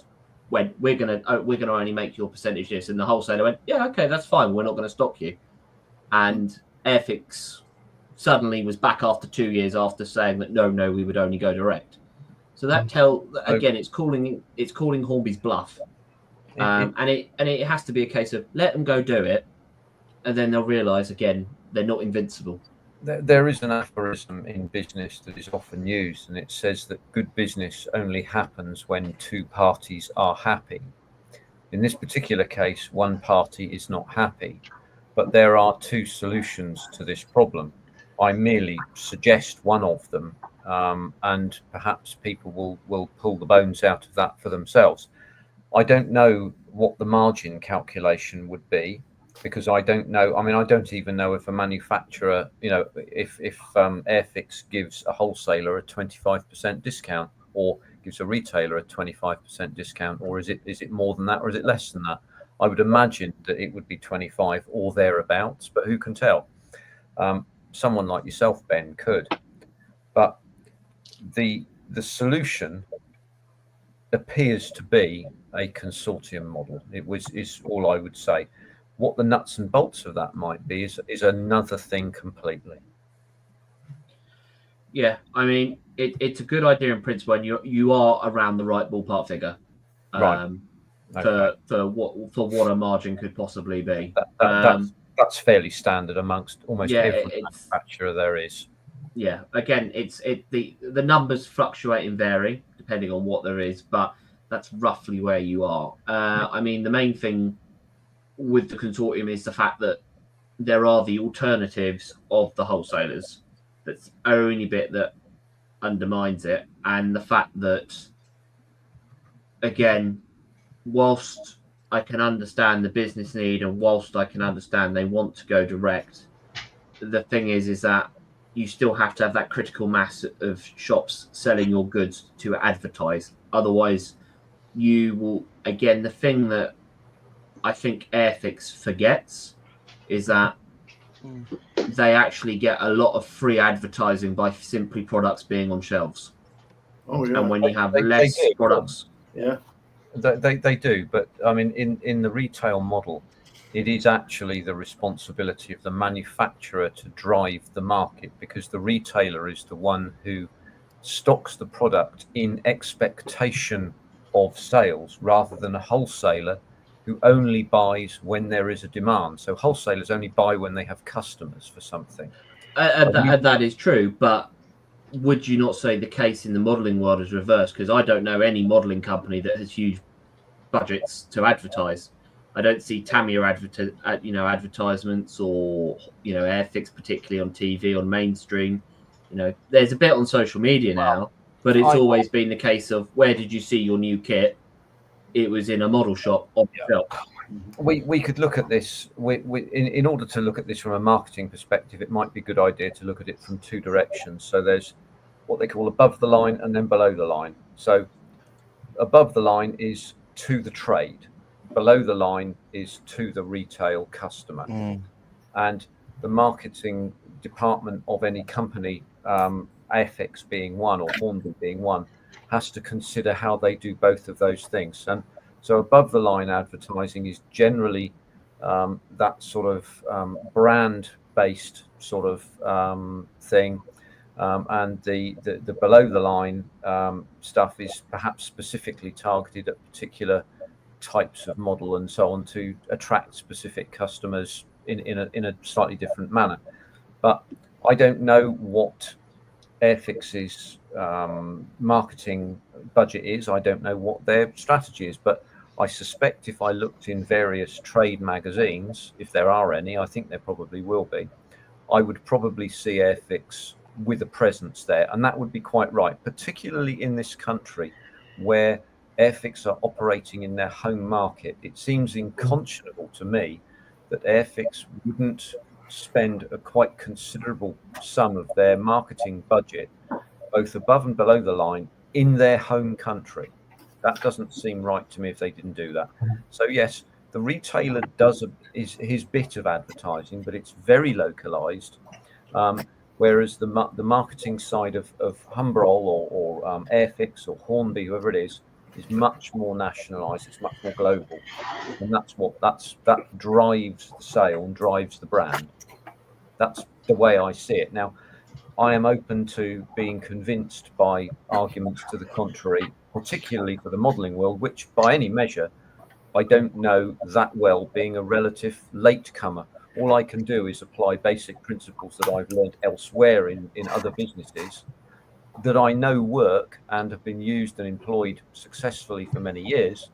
went, we're gonna only make your percentage this, and the wholesaler went, yeah, okay, that's fine, we're not going to stock you, and Airfix suddenly was back after 2 years after saying that no, we would only go direct. So that again, it's calling Hornby's bluff, and it has to be a case of let them go do it, and then they'll realise again they're not invincible. There is an aphorism in business that is often used, and it says that good business only happens when 2 parties are happy. In this particular case, one party is not happy, but there are 2 solutions to this problem. I merely suggest one of them, and perhaps people will pull the bones out of that for themselves. I don't know what the margin calculation would be, because I don't know. I mean, I don't even know if a manufacturer, if Airfix gives a wholesaler a 25% discount, or gives a retailer a 25% discount, or is it more than that, or is it less than that? I would imagine that it would be 25 or thereabouts, but who can tell? Someone like yourself, Ben, could. But the solution appears to be a consortium model. Is all I would say. What the nuts and bolts of that might be is another thing completely. Yeah, I mean, it's a good idea in principle, and you are around the right ballpark figure, right? Okay. For what a margin could possibly be. That's fairly standard amongst almost every manufacturer there is. Yeah, again, the numbers fluctuate and vary depending on what there is, but that's roughly where you are. I mean, the main thing with the consortium is the fact that there are the alternatives of the wholesalers. That's the only bit that undermines it, and the fact that, again, whilst I can understand the business need, and whilst I can understand they want to go direct, the thing is that you still have to have that critical mass of shops selling your goods to advertise. Otherwise, you will, again, the thing that I think Airfix forgets is that they actually get a lot of free advertising by simply products being on shelves. Oh, yeah. And when you have less products... Yeah. They do, but I mean, in the retail model, it is actually the responsibility of the manufacturer to drive the market, because the retailer is the one who stocks the product in expectation of sales, rather than a wholesaler who only buys when there is a demand. So wholesalers only buy when they have customers for something. That is true, but would you not say the case in the modelling world is reversed? Because I don't know any modelling company that has huge budgets to advertise. I don't see Tamiya advertisements, or Airfix particularly on TV, on mainstream. there's a bit on social media now, but it's always been the case of where did you see your new kit? It was in a model shop on the shelf. We could look at this. In order to look at this from a marketing perspective, it might be a good idea to look at it from two directions. So there's what they call above the line and then below the line. So above the line is to the trade. Below the line is to the retail customer. And the marketing department of any company, Airfix being one or Hornby being one, has to consider how they do both of those things. And so above the line advertising is generally that sort of brand based sort of thing. And the below the line stuff is perhaps specifically targeted at particular types of model and so on to attract specific customers in a slightly different manner. But I don't know what Airfix's marketing budget is. I don't know what their strategy is, but I suspect if I looked in various trade magazines, if there are any, I think there probably will be, I would probably see Airfix with a presence there, and that would be quite right, particularly in this country where Airfix are operating in their home market. It seems unconscionable to me that Airfix wouldn't spend a quite considerable sum of their marketing budget, both above and below the line, in their home country. That doesn't seem right to me if they didn't do that. So yes, the retailer does his bit of advertising, but it's very localized. Whereas the marketing side of Humbrol or Airfix or Hornby, whoever it is much more nationalized. It's much more global, and that drives the sale and drives the brand. That's the way I see it. Now, I am open to being convinced by arguments to the contrary, particularly for the modelling world, which by any measure I don't know that well, being a relative latecomer. All I can do is apply basic principles that I've learned elsewhere in other businesses that I know work and have been used and employed successfully for many years.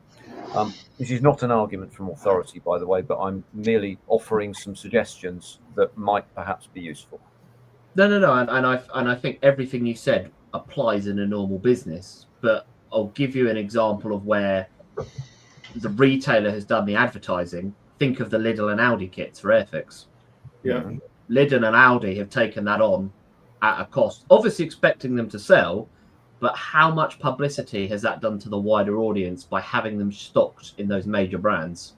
This is not an argument from authority, by the way, but I'm merely offering some suggestions that might perhaps be useful. No, and I think everything you said applies in a normal business. But I'll give you an example of where the retailer has done the advertising. Think of the Lidl and Aldi kits for Airfix. Yeah, Lidl and Aldi have taken that on at a cost, obviously expecting them to sell, but how much publicity has that done to the wider audience by having them stocked in those major brands?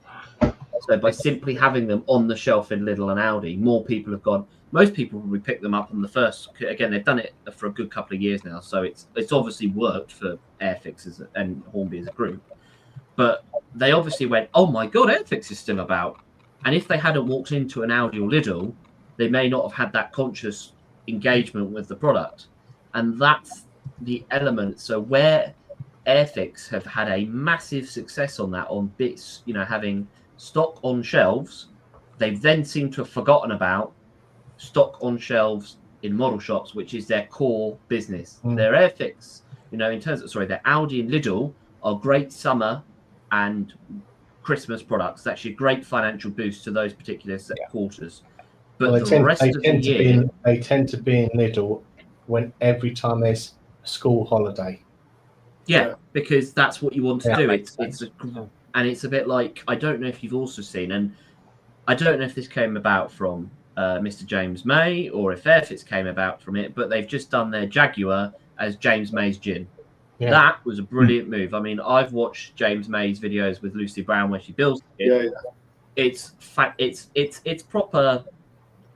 So by simply having them on the shelf in Lidl and Aldi, more people have gone. Most people probably pick them up on the first. Again, they've done it for a good couple of years now, so it's obviously worked for Airfix and Hornby as a group. But they obviously went, oh my God, Airfix is still about. And if they hadn't walked into an Aldi or Lidl, they may not have had that conscious engagement with the product. And that's the element. So where Airfix have had a massive success on that, on bits, having stock on shelves, they've then seemed to have forgotten about stock on shelves in model shops, which is their core business. Their Airfix, in terms of, their Aldi and Lidl are great summer and Christmas products. It's actually a great financial boost to those particular quarters. But they tend to be in Lidl when every time there's a school holiday. Yeah, because that's what you want to do. And it's a bit like, I don't know if you've also seen, and I don't know if this came about from Mr. James May or if Airfix came about from it, but they've just done their Jaguar as James May's gin. Yeah. That was a brilliant move. I mean, I've watched James May's videos with Lucy Brown where she builds it. Yeah. It's proper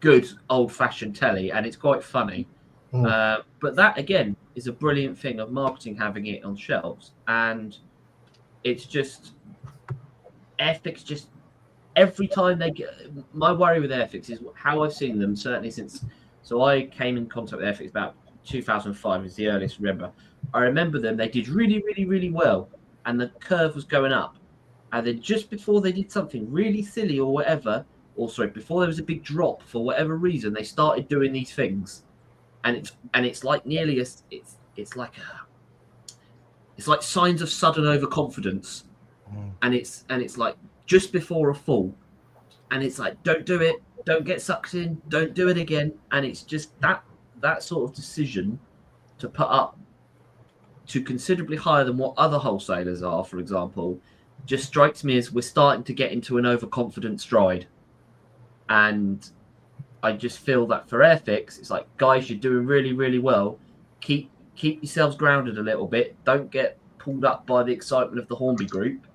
good old-fashioned telly, and it's quite funny. But that, again, is a brilliant thing of marketing, having it on shelves. And it's just... Airfix just... Every time they get... My worry with Airfix is how I've seen them, certainly since... So I came in contact with Airfix about 2005 is the earliest I remember. I remember them, they did really, really, really well. And the curve was going up. And then just before they did something really silly or whatever... before there was a big drop for whatever reason, they started doing these things, and it's like nearly it's like signs of sudden overconfidence, and it's like just before a fall, and it's like, don't do it, don't get sucked in, don't do it again, and it's just that sort of decision to put up to considerably higher than what other wholesalers are, for example, just strikes me as we're starting to get into an overconfident stride. And I just feel that for Airfix, it's like, guys, you're doing really, really well. Keep yourselves grounded a little bit. Don't get pulled up by the excitement of the Hornby group.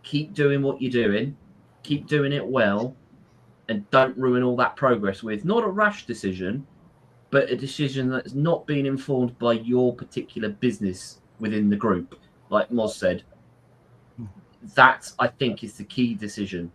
Keep doing what you're doing. Keep doing it well. And don't ruin all that progress with not a rash decision, but a decision that's not been informed by your particular business within the group. Like Moz said, that, I think, is the key decision.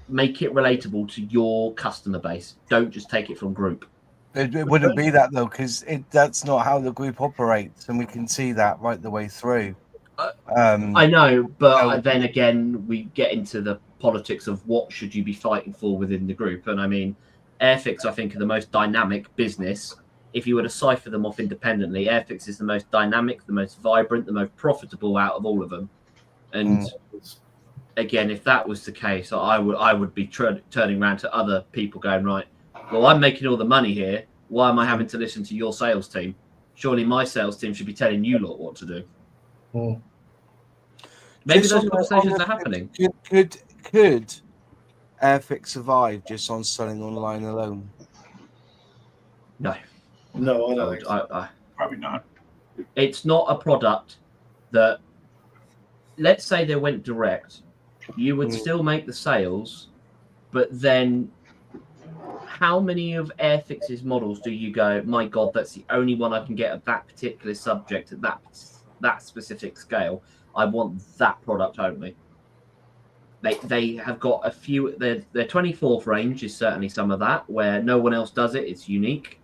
Make it relatable to your customer base. Don't just take it from group. It wouldn't be that, though, because that's not how the group operates, and we can see that right the way through. I know, but then again, we get into the politics of what should you be fighting for within the group. And I mean, Airfix, I think, are the most dynamic business. If you were to cipher them off independently, Airfix is the most dynamic, the most vibrant, the most profitable out of all of them. And again, if that was the case, I would be turning around to other people going, right, well, I'm making all the money here. Why am I having to listen to your sales team? Surely my sales team should be telling you lot what to do. Maybe Just those conversations are happening. Could Airfix survive just on selling online alone? No, I don't think so. Probably not. It's not a product that, let's say they went direct, you would still make the sales, but then how many of Airfix's models do you go, my God, that's the only one I can get at that particular subject at that specific scale. I want that product only. They have got a few. Their 24th range is certainly some of that, where no one else does it. It's unique.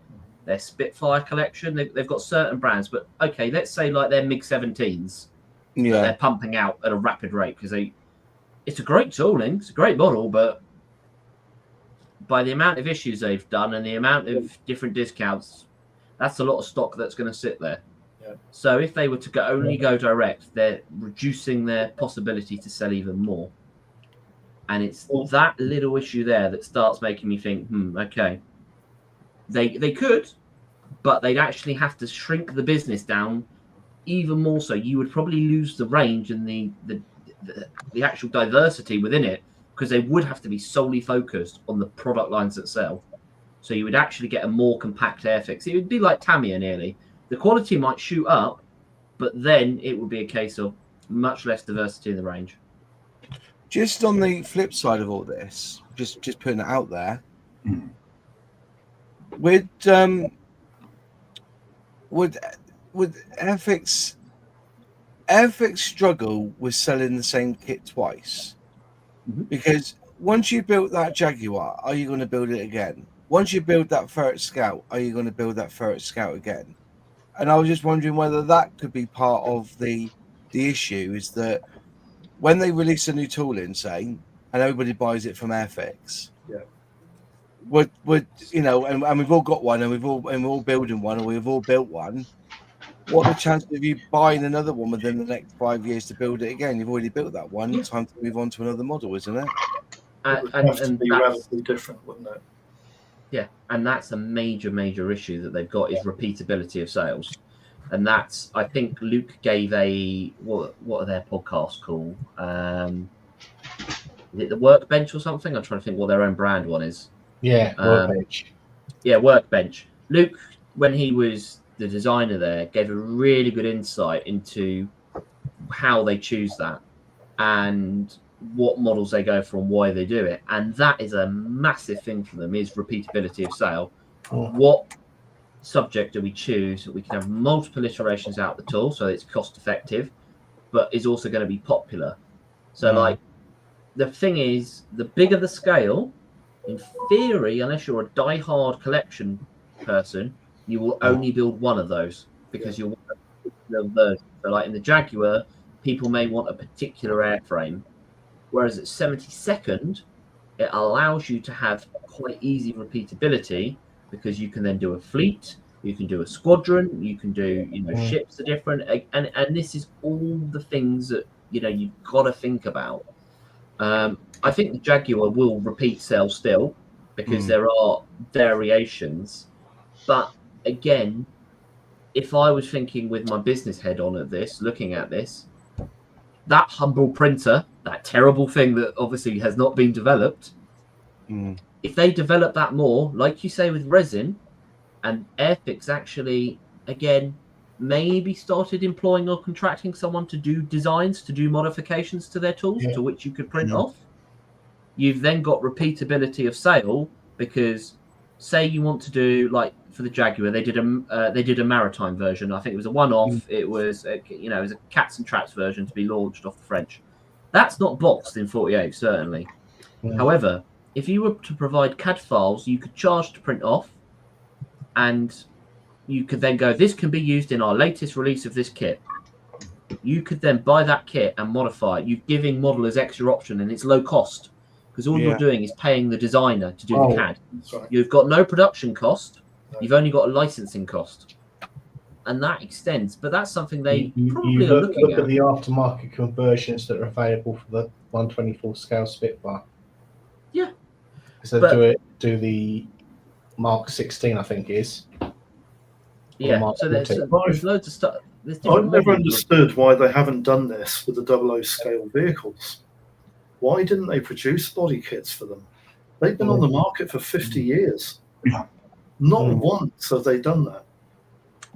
Their Spitfire collection, they've got certain brands, but okay, let's say like their MiG-17s. Yeah, they're pumping out at a rapid rate because it's a great tooling, it's a great model, but by the amount of issues they've done and the amount of different discounts, that's a lot of stock that's going to sit there. Yeah. So if they were to only go direct, they're reducing their possibility to sell even more. And it's that little issue there that starts making me think, okay, they could, but they'd actually have to shrink the business down even more so. You would probably lose the range and the actual diversity within it, because they would have to be solely focused on the product lines that sell. So you would actually get a more compact Airfix. It would be like Tamiya nearly. The quality might shoot up, but then it would be a case of much less diversity in the range. Just on the flip side of all this, just putting it out there, would Airfix struggle with selling the same kit twice? Because once you built that Jaguar, are you going to build it again? Once you build that Ferret Scout, are you going to build that Ferret Scout again? And I was just wondering whether that could be part of the issue, is that when they release a new tooling, say, and everybody buys it from Airfix, would and we've all got one, and we're all building one, or we've all built one. What are the chances of you buying another one within the next 5 years to build it again? You've already built that one. It's time to move on to another model, isn't it? It would have to be radically different, wouldn't it? Yeah, and that's a major issue that they've got, is repeatability of sales. And that's, I think Luke gave what are their podcasts called? Is it the Workbench or something? I'm trying to think what their own brand one is. Yeah, Workbench. Yeah, Workbench. Luke, when he was the designer there, gave a really good insight into how they choose that and what models they go for and why they do it. And that is a massive thing for them, is repeatability of sale. What subject do we choose that we can have multiple iterations out the tool so it's cost effective, but is also going to be popular? So like, the thing is, the bigger the scale, in theory, unless you're a die-hard collection person, you will only build one of those, because you'll want a particular version. So like in the Jaguar, people may want a particular airframe, whereas at 72nd, it allows you to have quite easy repeatability, because you can then do a fleet, you can do a squadron, you can do, ships are different, and this is all the things that you've got to think about. I think the Jaguar will repeat sales still, because there are variations, But again, if I was thinking with my business head on at this, looking at this, that humble printer, that terrible thing that obviously has not been developed, if they develop that more, like you say with resin, and Airfix actually, again, maybe started employing or contracting someone to do designs, to do modifications to their tools, to which you could print off, you've then got repeatability of sale, because say you want to do, like for the Jaguar, they did a maritime version. I think it was a one-off. It was it was a cats and traps version to be launched off the French. That's not boxed in 48, certainly. However, if you were to provide CAD files, you could charge to print off, and you could then go, this can be used in our latest release of this kit. You could then buy that kit and modify it. You're giving modelers extra option, and it's low cost, because all you're doing is paying the designer to do the CAD. Sorry. You've got no production cost. You've only got a licensing cost. And that extends. But that's something they probably are looking look at the aftermarket conversions that are available for the 124 scale Spitfire. Yeah. So do the Mark 16, I think is. Yeah. So there's loads of stuff. I've never understood why they haven't done this with the 00 scale vehicles. Why didn't they produce body kits for them? They've been on the market for 50 years. Yeah. Not once have they done that.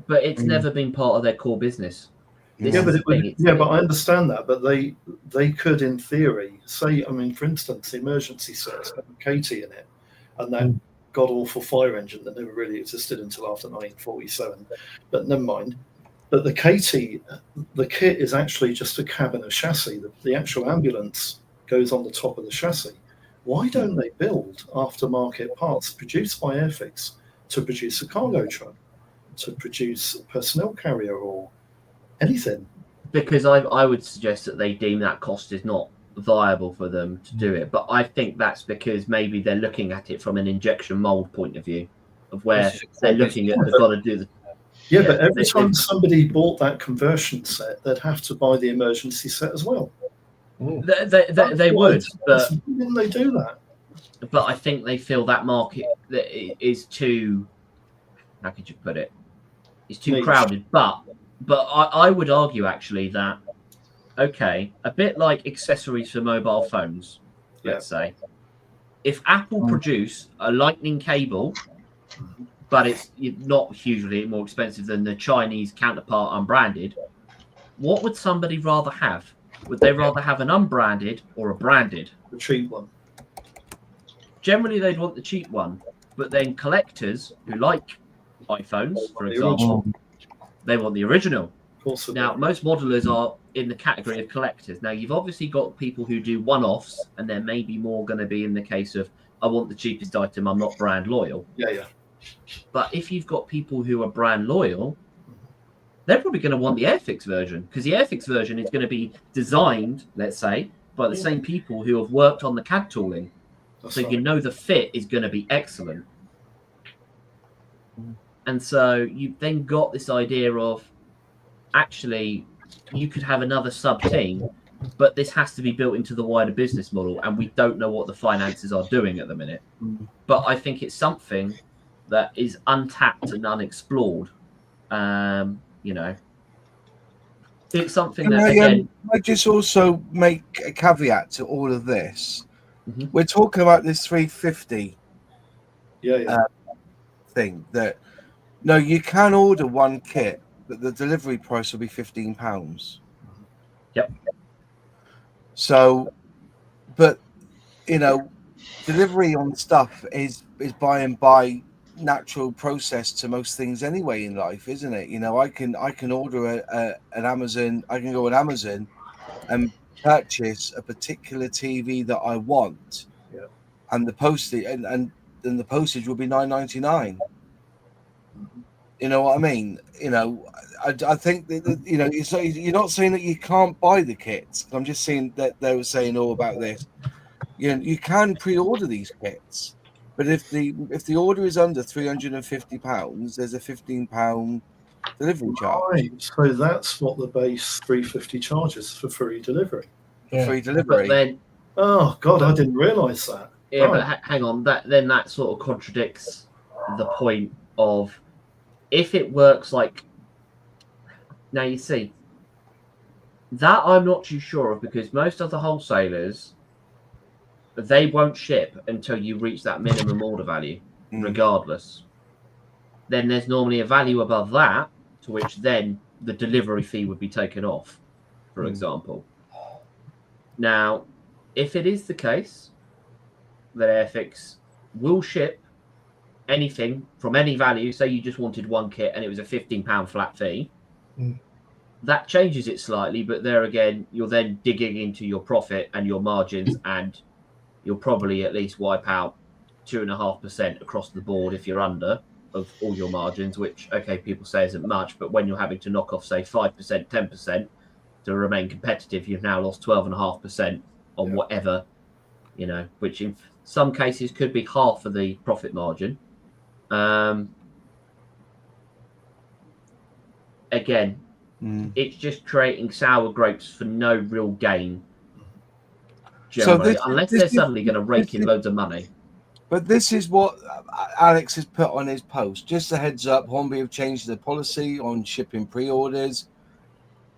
But it's never been part of their core business. But I understand that. But they could, in theory, say, I mean, for instance, the emergency sets have Katie in it, and that god awful fire engine that never really existed until after 1947. But never mind. But the Katie, the kit is actually just a cabin of chassis. The actual ambulance goes on the top of the chassis. Why don't they build aftermarket parts produced by Airfix to produce a cargo truck, to produce a personnel carrier, or anything? Because I would suggest that they deem that cost is not viable for them to do it. But I think that's because maybe they're looking at it from an injection mold point of view, of where they're looking at, they've got to do the... Yeah, but every time somebody bought that conversion set, they'd have to buy the emergency set as well. They would, but why didn't they do that? But I think they feel that market is too, how could you put it? It's too crowded. But I would argue actually that, okay, a bit like accessories for mobile phones, let's say, if Apple produce a lightning cable, but it's not hugely more expensive than the Chinese counterpart unbranded, what would somebody rather have? Would they rather have an unbranded or a branded? The cheap one. Generally, they'd want the cheap one. But then collectors who like iPhones, for example, they want the original. Of course. Now, most modelers are in the category of collectors. Now, you've obviously got people who do one-offs, and there may be more going to be in the case of, I want the cheapest item, I'm not brand loyal. Yeah. But if you've got people who are brand loyal, they're probably going to want the Airfix version, because the Airfix version is going to be designed, let's say, by the same people who have worked on the CAD tooling. That's so right. you know the fit is going to be excellent. And so you then got this idea of, actually, you could have another sub-team, but this has to be built into the wider business model, and we don't know what the finances are doing at the minute. But I think it's something that is untapped and unexplored. It's something that, again... I just also make a caveat to all of this. We're talking about this 350 thing that, no, you can order one kit, but the delivery price will be £15. Yep. So, but, delivery on stuff is by natural process to most things anyway in life, isn't it? I can order an Amazon, I can go on Amazon and purchase a particular TV that I want, and the postage and then the postage will be $9.99. You know what I mean? I think that you're not saying that you can't buy the kits. I'm just saying that they were saying all about this. You can pre-order these kits, but if the order is under £350, there's a £15 delivery charge. Right, so that's what the base 350 charges for free delivery. Free delivery. But then, oh God, I didn't realise that. yeah, but hang on, that sort of contradicts the point of if it works like now, you see that I'm not too sure of, because most of the wholesalers, they won't ship until you reach that minimum order value, regardless. Then there's normally a value above that, to which then the delivery fee would be taken off, for example. Now, if it is the case that Airfix will ship anything from any value, say you just wanted one kit and it was a £15 flat fee, that changes it slightly, but there again, you're then digging into your profit and your margins, and you'll probably at least wipe out 2.5% across the board if you're under of all your margins, which, okay, people say isn't much, but when you're having to knock off, say, 5%, 10% to remain competitive, you've now lost 12.5% on whatever, you know, which in some cases could be half of the profit margin. Again, it's just creating sour grapes for no real gain, generally, unless they're suddenly going to rake in loads of money. But this is what Alex has put on his post. Just a heads up, Hornby have changed their policy on shipping pre-orders.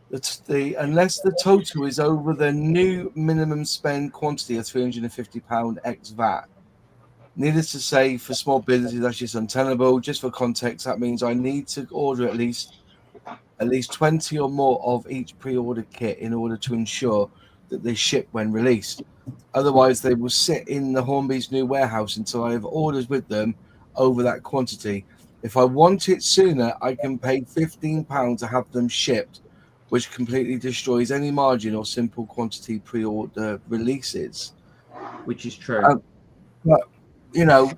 Unless the total is over the new minimum spend quantity of £350 ex VAT. Needless to say, for small businesses, that's just untenable. Just for context, that means I need to order at least 20 or more of each pre-ordered kit in order to ensure that they ship when released. Otherwise, they will sit in the Hornby's new warehouse until I have orders with them over that quantity. If I want it sooner, I can pay £15 to have them shipped, which completely destroys any margin or simple quantity pre-order releases. Which is true. But, you know...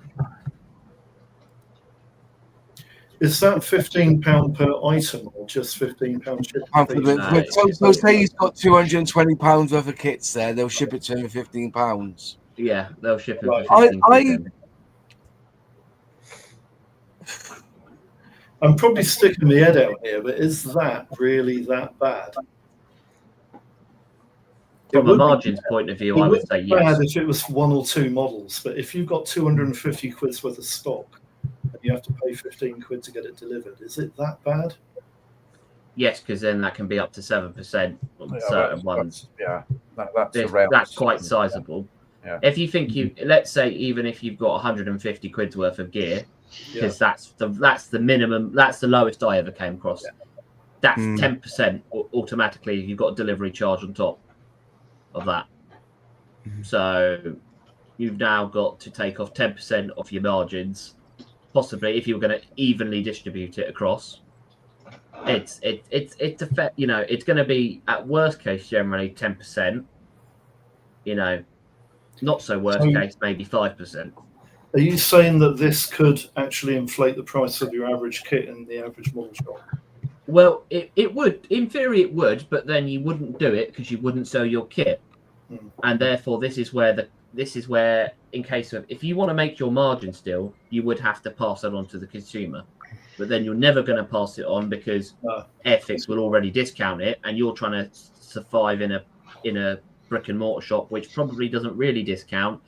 Is that £15 per item or just £15 shipping? So say he's got £220 worth of kits there, they'll ship it to him for £15. Yeah, they'll ship it for £15. I'm probably sticking my head out here, but is that really that bad? From a margins point of view, I would say yes. Bad if it was one or two models, but if you've got 250 quid's worth of stock and you have to pay 15 quid to get it delivered, is it that bad? Yes, because then that can be up to 7% on certain ones. That's quite sizable. Yeah. If you think let's say even if you've got 150 quid's worth of gear, because that's the minimum, that's the lowest I ever came across. Yeah. That's 10% automatically. You've got a delivery charge on top of that. So you've now got to take off 10% off your margins. Possibly, if you were going to evenly distribute it across, it's you know, it's going to be at worst case generally 10%. You know, not so worst case maybe 5%. Are you saying that this could actually inflate the price of your average kit in the average model shop? Well, it would. In theory, it would, but then you wouldn't do it because you wouldn't sell your kit, and therefore this is where, in case of if you want to make your margin still, you would have to pass that on to the consumer. But then you're never going to pass it on because Airfix will already discount it, and you're trying to survive in a brick and mortar shop, which probably doesn't really discount.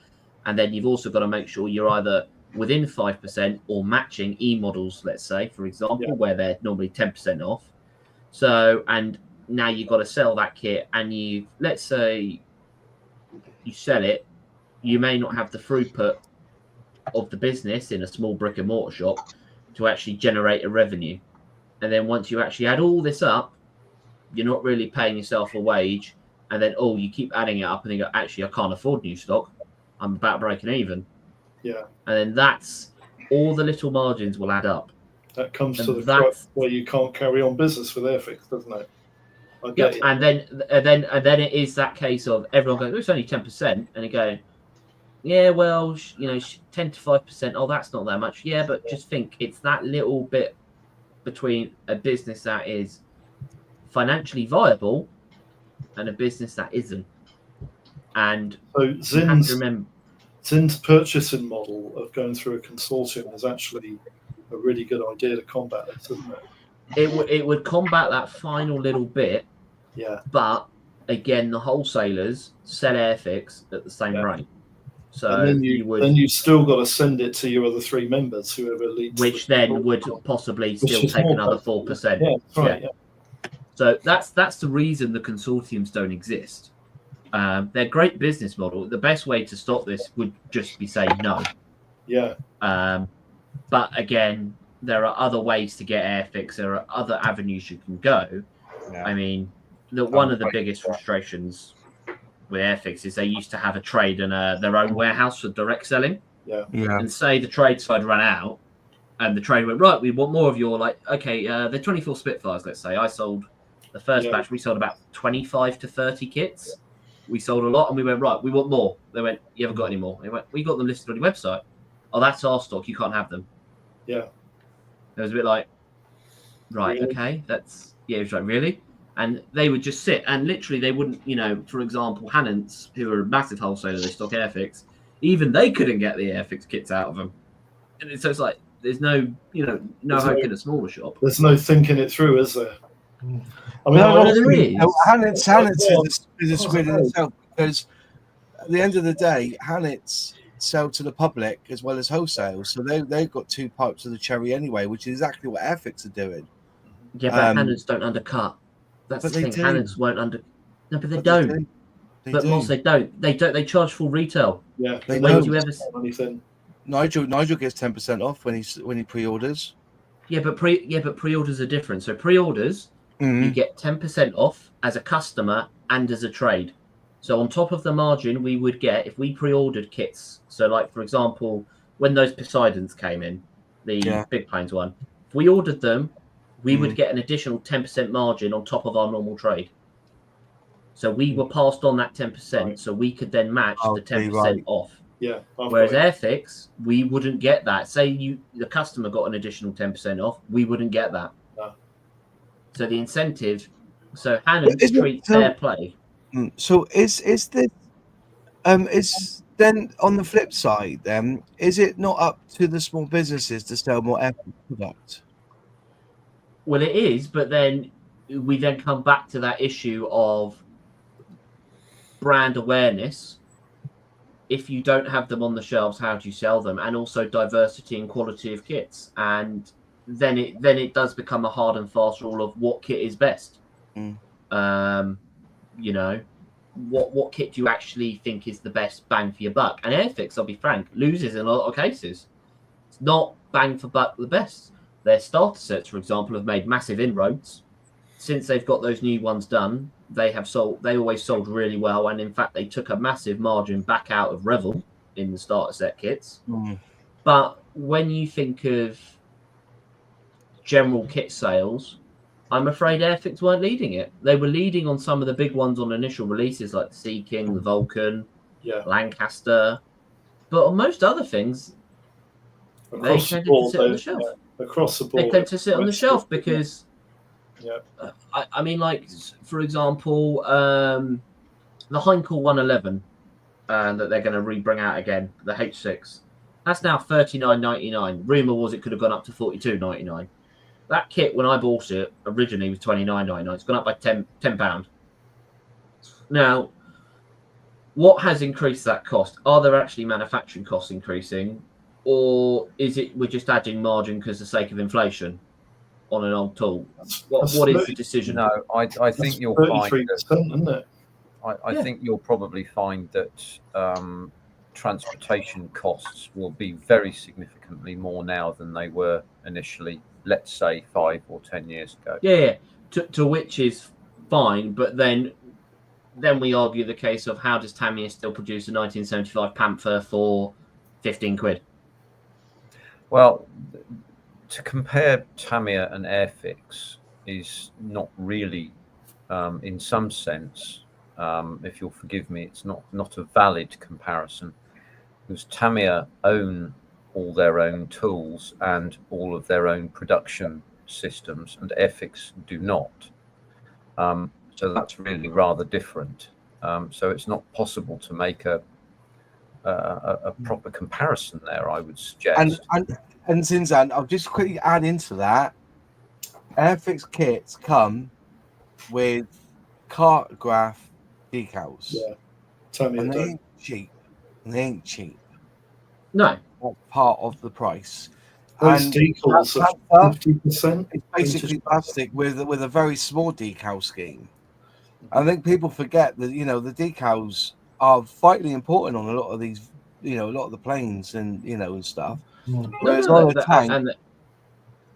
And then you've also got to make sure you're either within 5% or matching e-models, let's say, for example, where they're normally 10% off. So, and now you've got to sell that kit, and let's say you sell it, you may not have the throughput of the business in a small brick and mortar shop to actually generate a revenue. And then once you actually add all this up, you're not really paying yourself a wage. And then, you keep adding it up and then you go, actually, I can't afford new stock. I'm about breaking even. Yeah. And then that's all the little margins will add up. That comes to the crux where you can't carry on business with Airfix, doesn't it? Yep. And then it is that case of everyone goes, it's only 10%. And you go, yeah, well, 10 to 5%. Oh, that's not that much. Yeah, but just think it's that little bit between a business that is financially viable and a business that isn't. And so Zin's purchasing model of going through a consortium is actually a really good idea to combat this, isn't it? It would combat that final little bit. Yeah. But again, the wholesalers sell Airfix at the same rate. So and then you would, then you still got to send it to your other 3 members, whoever leads. which then would possibly still take another 4%. Yeah, that's right. Yeah. So that's the reason the consortiums don't exist. They're great business model. The best way to stop this would just be say no. Yeah. But again, there are other ways to get Airfix. There are other avenues you can go. Yeah. I mean, one of the biggest frustrations with Airfix is they used to have a trade and their own warehouse for direct selling. Yeah. And say the trade side ran out, and the trade went, right, we want more of your, like, okay, the 24 Spitfires, let's say. I sold the first batch, we sold about 25 to 30 kits. We sold a lot, and we went, right, we want more. They went, you haven't got any more. They went, we got them listed on your website. Oh, that's our stock. You can't have them. Yeah. It was a bit like, right, Really? okay, that's, yeah, it was like, really? And they would just sit, and literally they wouldn't, you know, for example, Hannants, who are a massive wholesaler, they stock Airfix, even they couldn't get the Airfix kits out of them. And so it's like, there's no, you know, no hope in a smaller shop. There's no thinking it through, is there? I mean, No, there is. Hannants is a squid in itself, because at the end of the day, Hannants sell to the public as well as wholesale. So they've got 2 pipes of the cherry anyway, which is exactly what Airfix are doing. Yeah, but Hannants don't undercut. That's the thing. Hannants won't No, but they don't. But Moss, they don't. They don't. They charge full retail. Yeah. They When don't. do you ever? Nigel gets 10% off when he pre-orders. Yeah, but pre-orders are different. So pre-orders, you get 10% off as a customer and as a trade. So on top of the margin we would get if we pre-ordered kits. So like, for example, when those Poseidons came in, the Big Planes one, if we ordered them, we would get an additional 10% margin on top of our normal trade. So we were passed on that 10%, so we could then match the 10% off. Yeah. Whereas Airfix, we wouldn't get that. Say the customer got an additional 10% off, we wouldn't get that. No. So the incentive, so Hannants treat fair play. So is this is then on the flip side then, is it not up to the small businesses to sell more Airfix product? Well, it is, but then we then come back to that issue of brand awareness. If you don't have them on the shelves, how do you sell them? And also diversity and quality of kits. And then it does become a hard and fast rule of what kit is best. You know, what kit do you actually think is the best bang for your buck? And Airfix, I'll be frank, loses in a lot of cases. It's not bang for buck the best. Their starter sets, for example, have made massive inroads. Since they've got those new ones done, they always sold really well, and in fact they took a massive margin back out of Revel in the starter set kits. But when you think of general kit sales, I'm afraid Airfix weren't leading it. They were leading on some of the big ones on initial releases like the Sea King, the Vulcan, Lancaster, but on most other things they tended to sit on the shelf. Across the board, they tend to sit on the shelf because I mean, like, for example, the Heinkel 111 that they're going to re-bring out again, the H6, that's now $39.99. Rumor was it could have gone up to $42.99. That kit, when I bought it originally, was $29.99. It's gone up by £10. Now, what has increased that cost? Are there actually manufacturing costs increasing, or is it we're just adding margin because of the sake of inflation on an old tool? What is the decision? No, I think you'll find that, isn't it? I think you'll probably find that transportation costs will be very significantly more now than they were initially, let's say 5 or 10 years ago. Yeah. To which is fine, but then we argue the case of how does Tamiya still produce a 1975 Panther for 15 quid? Well, to compare Tamiya and Airfix is not really, in some sense, if you'll forgive me, it's not a valid comparison, because Tamiya own all their own tools and all of their own production systems, and Airfix do not. So that's really rather different. So it's not possible to make a proper comparison there, I would suggest. And Zinzan, I'll just quickly add into that. Airfix kits come with cartograph decals. Yeah, Tamiya and they ain't cheap. They ain't cheap. No. That's part of the price. Those And decals that are stuff 50%. is basically plastic with a very small decal scheme. I think people forget that, you know, the decals are vitally important on a lot of these, you know, a lot of the planes and, you know, and stuff. Whereas on a tank,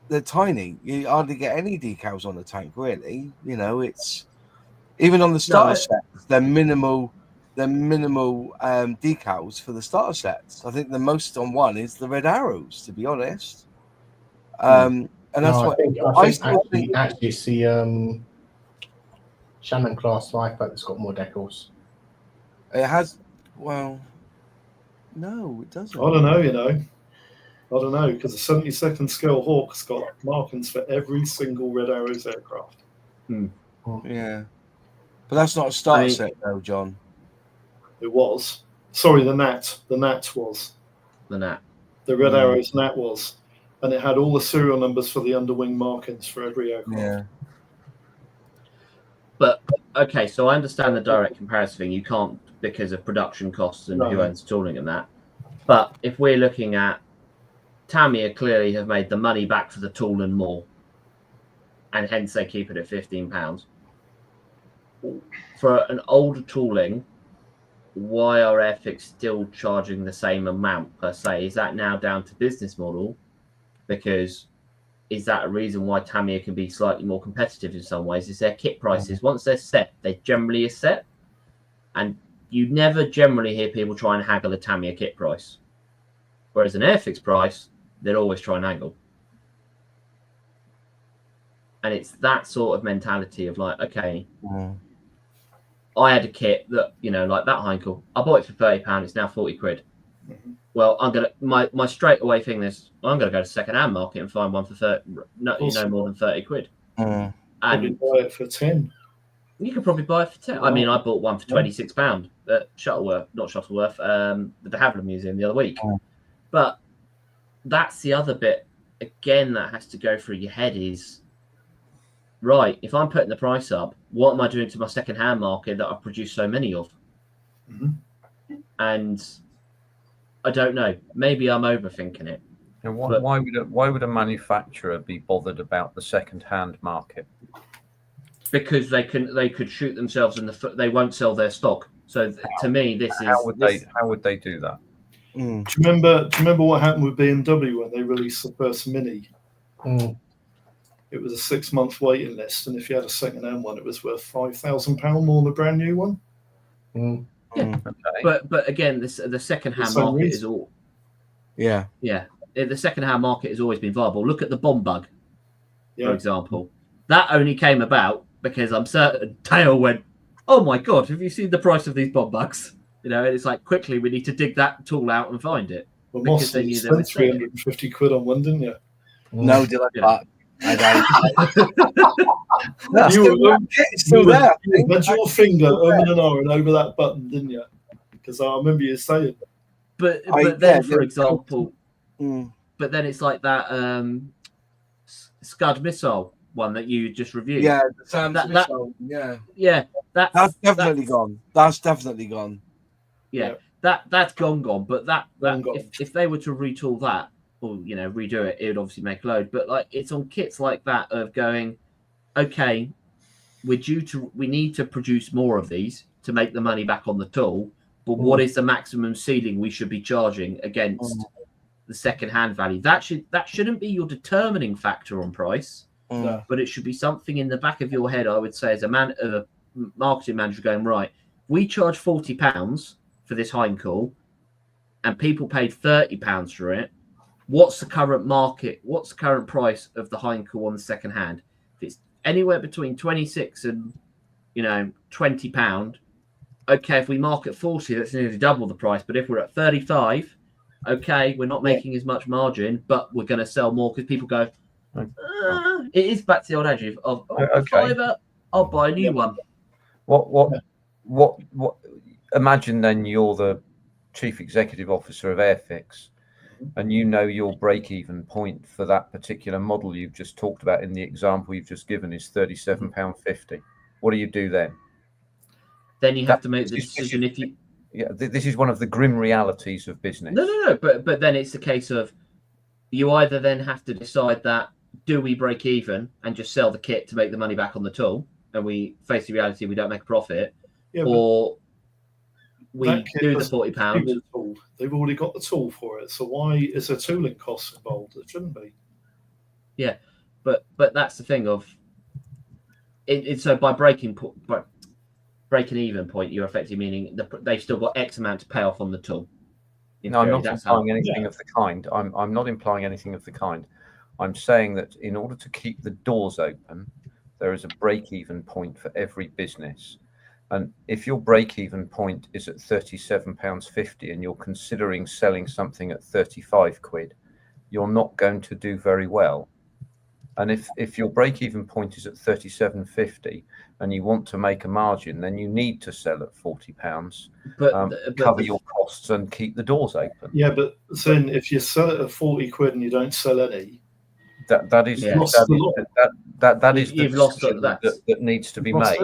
they're tiny. You hardly get any decals on the tank, really. You know, it's even on the starter sets, they're minimal decals for the starter sets. I think the most on one is the red arrows, to be honest. And that's what I think actually it's the Shannon class lifeboat that's got more decals. it has. Well, no, it doesn't. I don't know, you know. I don't know, because the 72nd scale Hawk's got markings for every single Red Arrows aircraft. Yeah. But that's not a starter set, though, John. It was. Sorry, the Nat. The Nat was. The Nat. The Red Arrows Nat was. And it had all the serial numbers for the underwing markings for every aircraft. Yeah. But, okay, so I understand the direct comparison thing. You can't because of production costs and who owns tooling and that. But if we're looking at Tamiya, clearly have made the money back for the tool and more. And hence they keep it at £15. For an older tooling, why are Airfix still charging the same amount per se? Is that now down to business model? Because is that a reason why Tamiya can be slightly more competitive in some ways? Is their kit prices, once they're set, they generally are set. And you never generally hear people try and haggle a Tamiya kit price. Whereas an Airfix price, they'll always try and haggle. And it's that sort of mentality of like, okay, I had a kit that, you know, like that Heinkel, I bought it for £30, it's now 40 quid. Well, I'm gonna my straight away thing is I'm gonna go to second-hand market and find one for no more than 30 quid. And you buy it for 10. You could probably buy it for 10. I mean, I bought one for £26 at Shuttleworth, not Shuttleworth, the de Havilland Museum the other week. But that's the other bit again that has to go through your head is, right, if I'm putting the price up, what am I doing to my second-hand market that I've produced so many of? And I don't know. Maybe I'm overthinking it. And why would a manufacturer be bothered about the second-hand market? Because they could shoot themselves in the foot. They won't sell their stock. So to me, how would they do that? Do you remember what happened with BMW when they released the first Mini? It was a 6-month waiting list, and if you had a second-hand one, it was worth £5,000 more than a brand new one. Yeah, but again, the second-hand market is all. The second-hand market has always been viable. Look at the bomb bug, for example. That only came about because I'm certain Dale went, "Oh my god, have you seen the price of these bomb bugs?" You know, and it's like quickly we need to dig that tool out and find it. Well, Moss, you spent 350 quid on one, didn't you? No, did I not? That's still there. You had your finger and ahhing over that button, didn't you? Because I remember you saying. But then, for example, but then it's like that Scud missile one that you just reviewed. Yeah, the Sam's missile. That's definitely gone. That's definitely gone. Yeah, that's gone. But that if they were to retool that, or you know, redo it, it would obviously make a load. But like it's on kits like that of going, okay, we need to produce more of these to make the money back on the tool. But what is the maximum ceiling we should be charging against the second-hand value? That shouldn't be your determining factor on price, but it should be something in the back of your head. I would say as a marketing manager going, right, we charge £40 for this Heinkel, and people paid £30 for it. What's the current market? What's the current price of the Heinkel on the second hand? If it's anywhere between 26 and £20, okay. If we mark at 40, that's nearly double the price. But if we're at 35, okay, we're not making as much margin, but we're going to sell more because people go. It is back to the old adage of $5, I'll buy a new one. What? Imagine then you're the chief executive officer of Airfix, and you know your break-even point for that particular model you've just talked about in the example you've just given is £37.50. What do you do then? Then you have to make the decision this is one of the grim realities of business. No. But then it's a case of you either then have to decide that do we break even and just sell the kit to make the money back on the tool, and we face the reality we don't make a profit, or we do the £40. They've already got the tool for it, so why is there tooling costs involved? It shouldn't be. Yeah, but that's the thing of it. So by breaking even point, you're effectively meaning they've still got X amount to pay off on the tool. No, I'm not implying anything of the kind. I'm not implying anything of the kind. I'm saying that in order to keep the doors open, there is a break-even point for every business. And if your break-even point is at £37.50 and you're considering selling something at 35 quid, you're not going to do very well. And if your break-even point is at 37.50 and you want to make a margin, then you need to sell at £40, cover your costs and keep the doors open. Yeah, but then if you sell it at 40 quid and you don't sell any, that is you've lost that needs to be made.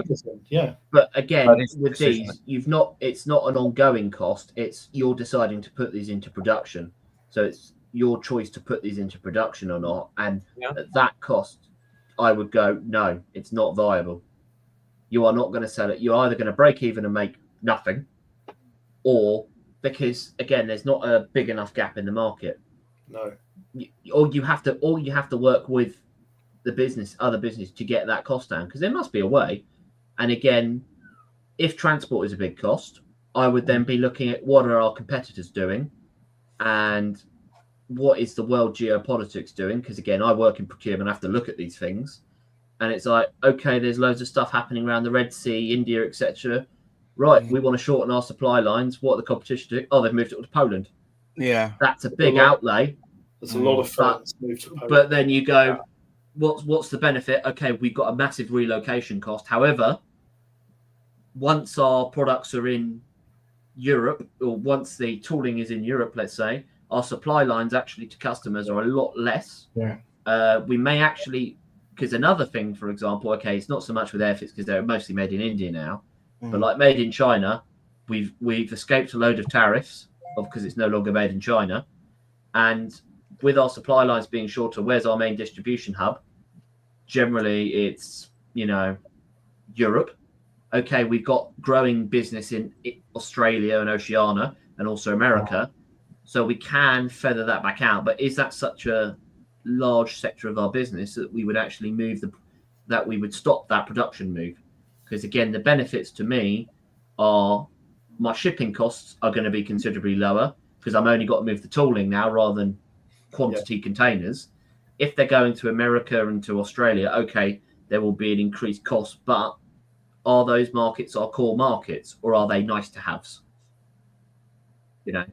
Yeah, but again, with these, it's not an ongoing cost. It's you're deciding to put these into production, so it's your choice to put these into production or not. And at that cost, I would go, no, it's not viable. You are not going to sell it. You're either going to break even and make nothing, or because again, there's not a big enough gap in the market. No. Or you have to work with the other business to get that cost down, because there must be a way. And again, if transport is a big cost, I would then be looking at what are our competitors doing and what is the world geopolitics doing, because again, I work in procurement, I have to look at these things, and it's like, okay, there's loads of stuff happening around the Red Sea, India, etc. Right, we want to shorten our supply lines. What are the competition doing? Oh, they've moved it to Poland. Yeah, that's a big outlay. There's a lot of firms move to Poland. But then you go, what's the benefit? Okay, we've got a massive relocation cost. However, once our products are in Europe, or once the tooling is in Europe, let's say, our supply lines actually to customers are a lot less. Yeah. We may actually, because another thing, for example, okay, it's not so much with Airfix because they're mostly made in India now, but like made in China, we've escaped a load of tariffs because it's no longer made in China. And with our supply lines being shorter, where's our main distribution hub? Generally, it's, Europe. Okay, we've got growing business in Australia and Oceania and also America. So we can feather that back out. But is that such a large sector of our business that we would actually that we would stop that production move? Because again, the benefits to me are my shipping costs are going to be considerably lower because I'm only got to move the tooling now rather than quantity containers. If they're going to America and to Australia, okay, there will be an increased cost, but are those markets our core markets, or are they nice to haves? That's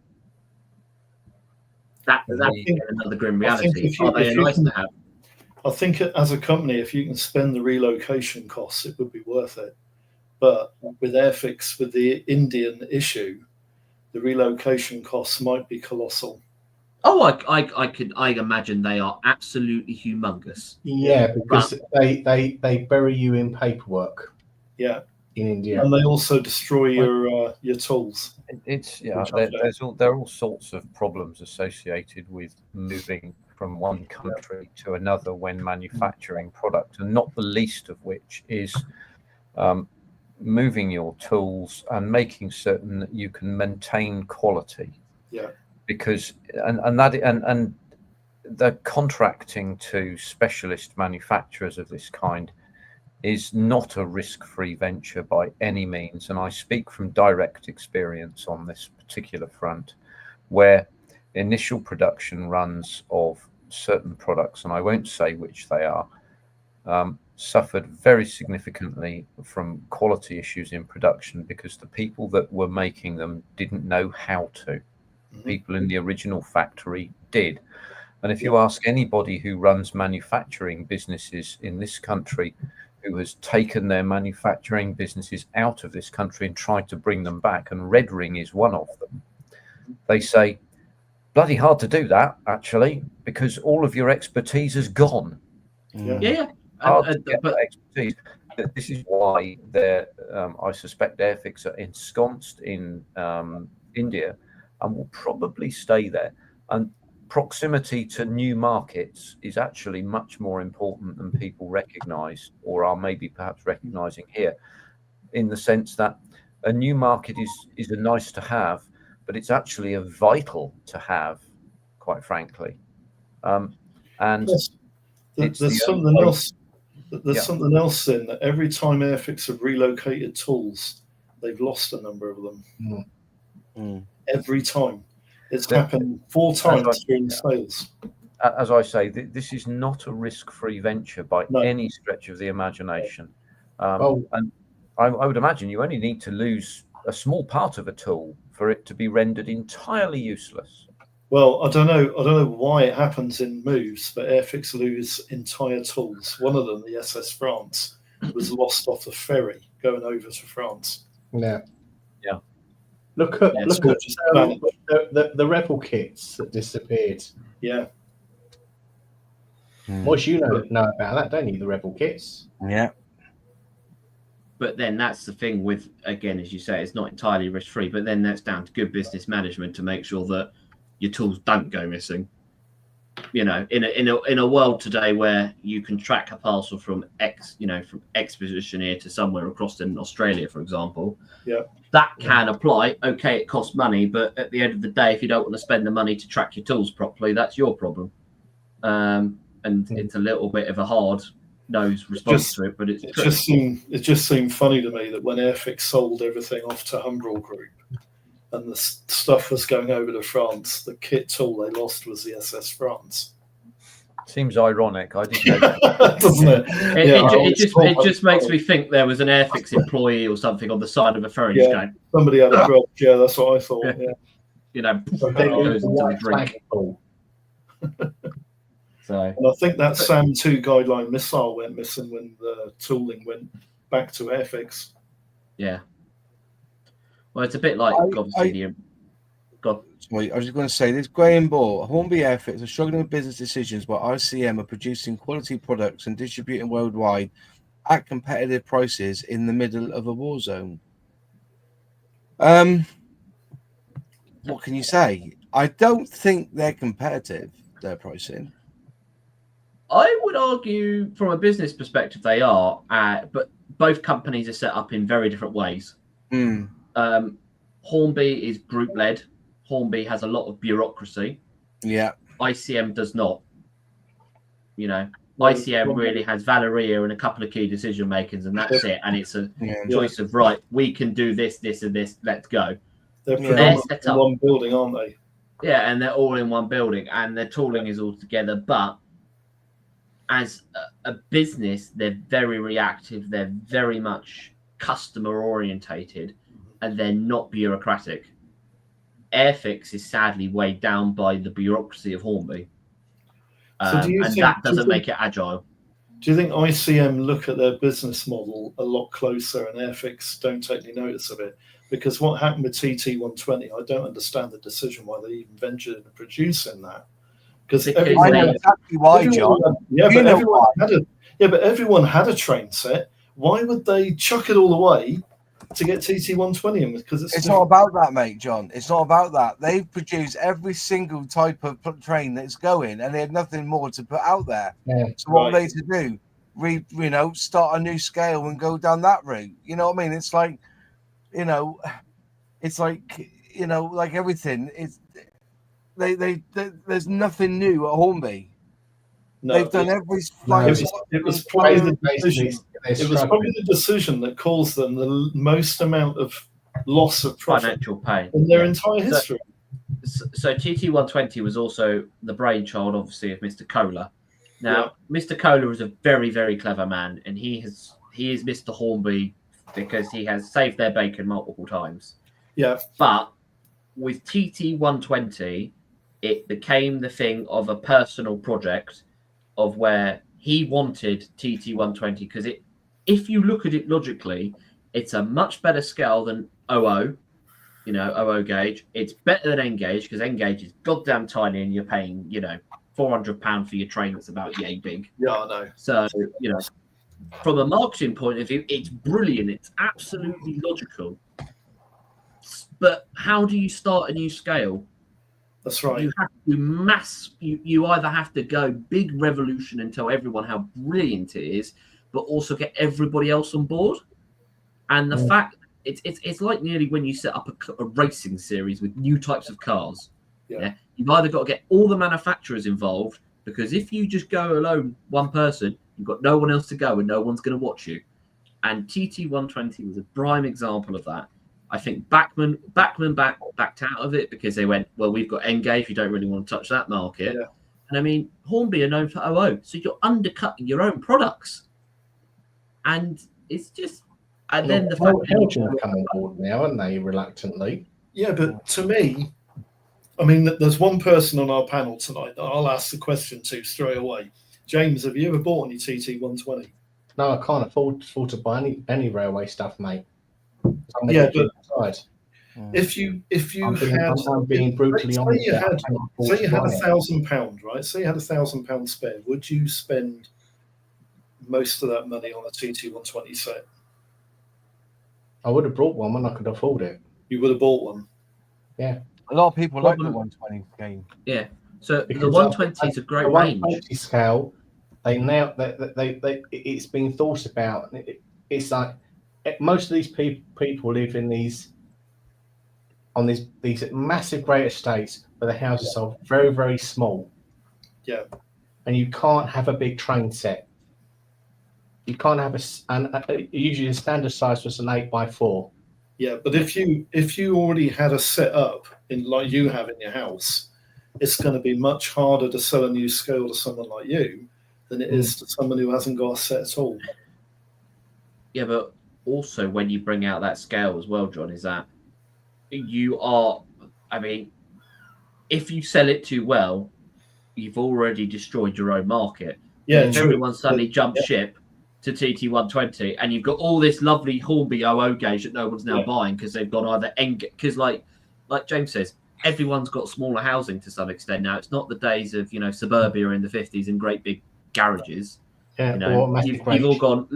another grim reality. Are they a nice to have? I think as a company, if you can spend the relocation costs, it would be worth it. But with Airfix, with the Indian issue, the relocation costs might be colossal. Oh, I imagine they are absolutely humongous. Yeah, because they bury you in paperwork. Yeah, in India, and they also destroy your tools. There are all sorts of problems associated with moving from one country to another when manufacturing product, and not the least of which is moving your tools and making certain that you can maintain quality. Yeah. Because and the contracting to specialist manufacturers of this kind is not a risk-free venture by any means, and I speak from direct experience on this particular front, where initial production runs of certain products, and I won't say which they are, suffered very significantly from quality issues in production because the people that were making them didn't know how to. People in the original factory did. And if you ask anybody who runs manufacturing businesses in this country, who has taken their manufacturing businesses out of this country and tried to bring them back, and Red Ring is one of them, they say, bloody hard to do that, actually, because all of your expertise is gone. Yeah. Hard to get that expertise. this is why I suspect Airfix are ensconced in India and will probably stay there. And proximity to new markets is actually much more important than people recognise, or are maybe perhaps recognising here, in the sense that a new market is a nice to have, but it's actually a vital to have, quite frankly. And Yes. There's something else. There's something else in that every time Airfix have relocated tools, they've lost a number of them. Every time. It's happened 4 times during sales. As I say, this is not a risk-free venture by any stretch of the imagination. And I would imagine you only need to lose a small part of a tool for it to be rendered entirely useless. Well, I don't know why it happens in moves, but Airfix lose entire tools. One of them, the SS France, was lost off the ferry going over to France. Yeah. Yeah. Look at the Rebel kits that disappeared. Yeah. What you know about that, don't you? The Rebel kits. Yeah. But then that's the thing with, again, as you say, it's not entirely risk-free, but then that's down to good business management to make sure that your tools don't go missing. You know, in a world today where you can track a parcel from X position here to somewhere across in Australia, for example, that can apply. Okay, it costs money, but at the end of the day, if you don't want to spend the money to track your tools properly, that's your problem. And it's a little bit of a hard-nosed response to it, but it just seemed funny to me that when Airfix sold everything off to Humbrol Group, and the stuff was going over to France, the kit tool they lost was the SS France. Seems ironic. I didn't know that. Doesn't it? It just makes me think there was an Airfix employee or something on the side of a ferry. Yeah, going, somebody had a grudge. Yeah, that's what I thought. Yeah. You know, goes into the drink. So, and I think that SAM2 guideline missile went missing when the tooling went back to Airfix. Yeah. Well, it's a bit like obviously Sorry, I was just going to say this. Graham Ball, Hornby Airfix are struggling with business decisions while ICM are producing quality products and distributing worldwide at competitive prices in the middle of a war zone. What can you say? I don't think they're competitive, their pricing. I would argue from a business perspective they are, but both companies are set up in very different ways. Hornby is group led. Hornby has a lot of bureaucracy. Yeah. ICM does not. You know, ICM really has Valeria and a couple of key decision makers, and that's it. And it's a choice of we can do this, this, and this. Let's go. They're set up in one building, aren't they? Yeah, and they're all in one building, and their tooling is all together. But as a business, they're very reactive. They're very much customer orientated, and they're not bureaucratic. Airfix is sadly weighed down by the bureaucracy of Hornby, and that doesn't make it agile. Do you think ICM look at their business model a lot closer and Airfix don't take any notice of it? Because what happened with TT120, I don't understand the decision why they even ventured into producing that. Because I know exactly why, John. But everyone had a train set. Why would they chuck it all away to get TT120 in? Because it's not about that, mate, John. It's not about that. They've produced every single type of train that's going, and they had nothing more to put out there. Yeah. So what are they to do? Start a new scale and go down that route. You know what I mean? It's like, like everything. It's there's nothing new at Hornby. No, they've done every. It was probably the decision that caused them the most amount of loss of profit, financial pain in their entire history. So TT120 was also the brainchild, obviously, of Mr. Kohler. Now, Mr. Kohler is a very, very clever man, and he is Mr. Hornby because he has saved their bacon multiple times. Yeah. But with TT120, it became the thing of a personal project of where he wanted TT120 because if you look at it logically, it's a much better scale than 00, OO gauge. It's better than N gauge because N gauge is goddamn tiny and you're paying, £400 for your train that's about yay big. Yeah, I know. So, from a marketing point of view, it's brilliant. It's absolutely logical. But how do you start a new scale? That's right. You have to you either have to go big revolution and tell everyone how brilliant it is, but also get everybody else on board. And the fact it's like nearly when you set up a racing series with new types of cars. Yeah. You've either got to get all the manufacturers involved, because if you just go alone, one person, you've got no one else to go and no one's going to watch you. And TT120 was a prime example of that. I think Bachmann backed out of it because they went, well, we've got Engage, we don't really want to touch that market. Yeah. And I mean, Hornby are known for OO, so you're undercutting your own products. And it's just, and then the fact Helgen come on board now, aren't they, reluctantly? Yeah, but to me, I mean, there's one person on our panel tonight that I'll ask the question to straight away. James, have you ever bought any TT120? No, I can't afford to buy any railway stuff, mate. Yeah, but if you I'm being brutally honest. Say you had £1,000, right? Say you had £1,000 spare. Would you spend most of that money on a TT120 set? I would have brought one when I could afford it. You would have bought one. Yeah. A lot of people like the 120 game. Yeah. So because the 120 is a great range. 120 scale, it's been thought about. It's like most of these people live in these massive great estates where the houses are very, very small. Yeah. And you can't have a big train set. You can't have usually the standard size was an 8x4. Yeah, but if you already had a set up in like you have in your house, it's going to be much harder to sell a new scale to someone like you than it is to someone who hasn't got a set at all. Yeah, but also when you bring out that scale as well, John, is that you are, I mean, if you sell it too well, you've already destroyed your own market. Yeah, if everyone suddenly jumps ship to TT120 and you've got all this lovely Hornby OO gauge that no one's now buying because they've got either because like James says, everyone's got smaller housing to some extent now. It's not the days of suburbia in the 50s and great big garages. Yeah, you've all gone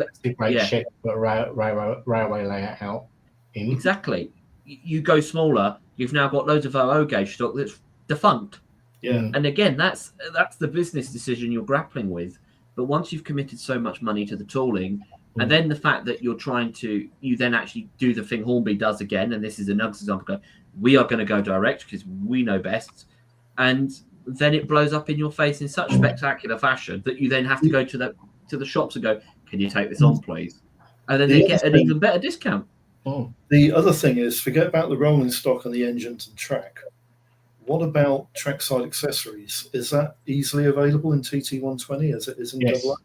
shed, but railway layout out. Exactly. You go smaller. You've now got loads of OO gauge stock that's defunct. Yeah. And again, that's the business decision you're grappling with. But once you've committed so much money to the tooling, and then the fact that you then actually do the thing Hornby does again, and this is another example, we are going to go direct because we know best, and then it blows up in your face in such spectacular fashion that you then have to go to the shops and go, can you take this on, please? And then they get an even better discount. The other thing is, forget about the rolling stock and the engines and track. What about trackside accessories? Is that easily available in TT120 as it is in AA?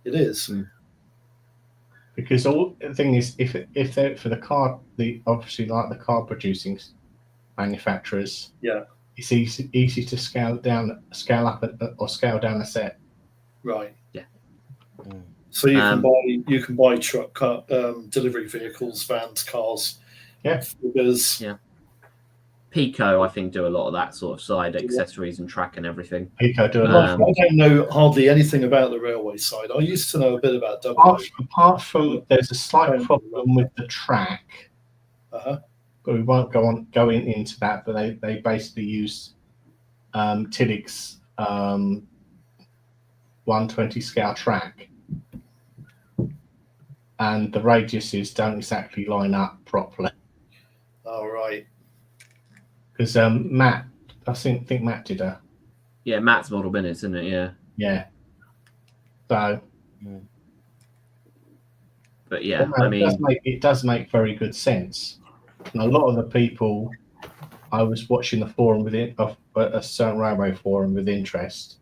It is. Because the thing is, if they're for the car, obviously like the car producing manufacturers, it's easy to scale up or scale down a set. Right. Yeah. So you can buy truck delivery vehicles, vans, cars. Yeah. Pico, I think, do a lot of that sort of side accessories and track and everything. Pico do a lot. I don't know hardly anything about the railway side. I used to know a bit about Apart from there's a slight problem with the track. But we won't go into that. But they basically use Tillich's 120 scale track, and the radiuses don't exactly line up properly. All right. Because Matt, I think Matt did a. Yeah, Matt's model minutes, isn't it? Yeah. Yeah. So. But yeah, I mean, it does make very good sense. And a lot of the people, I was watching the forum of a certain railway forum with interest,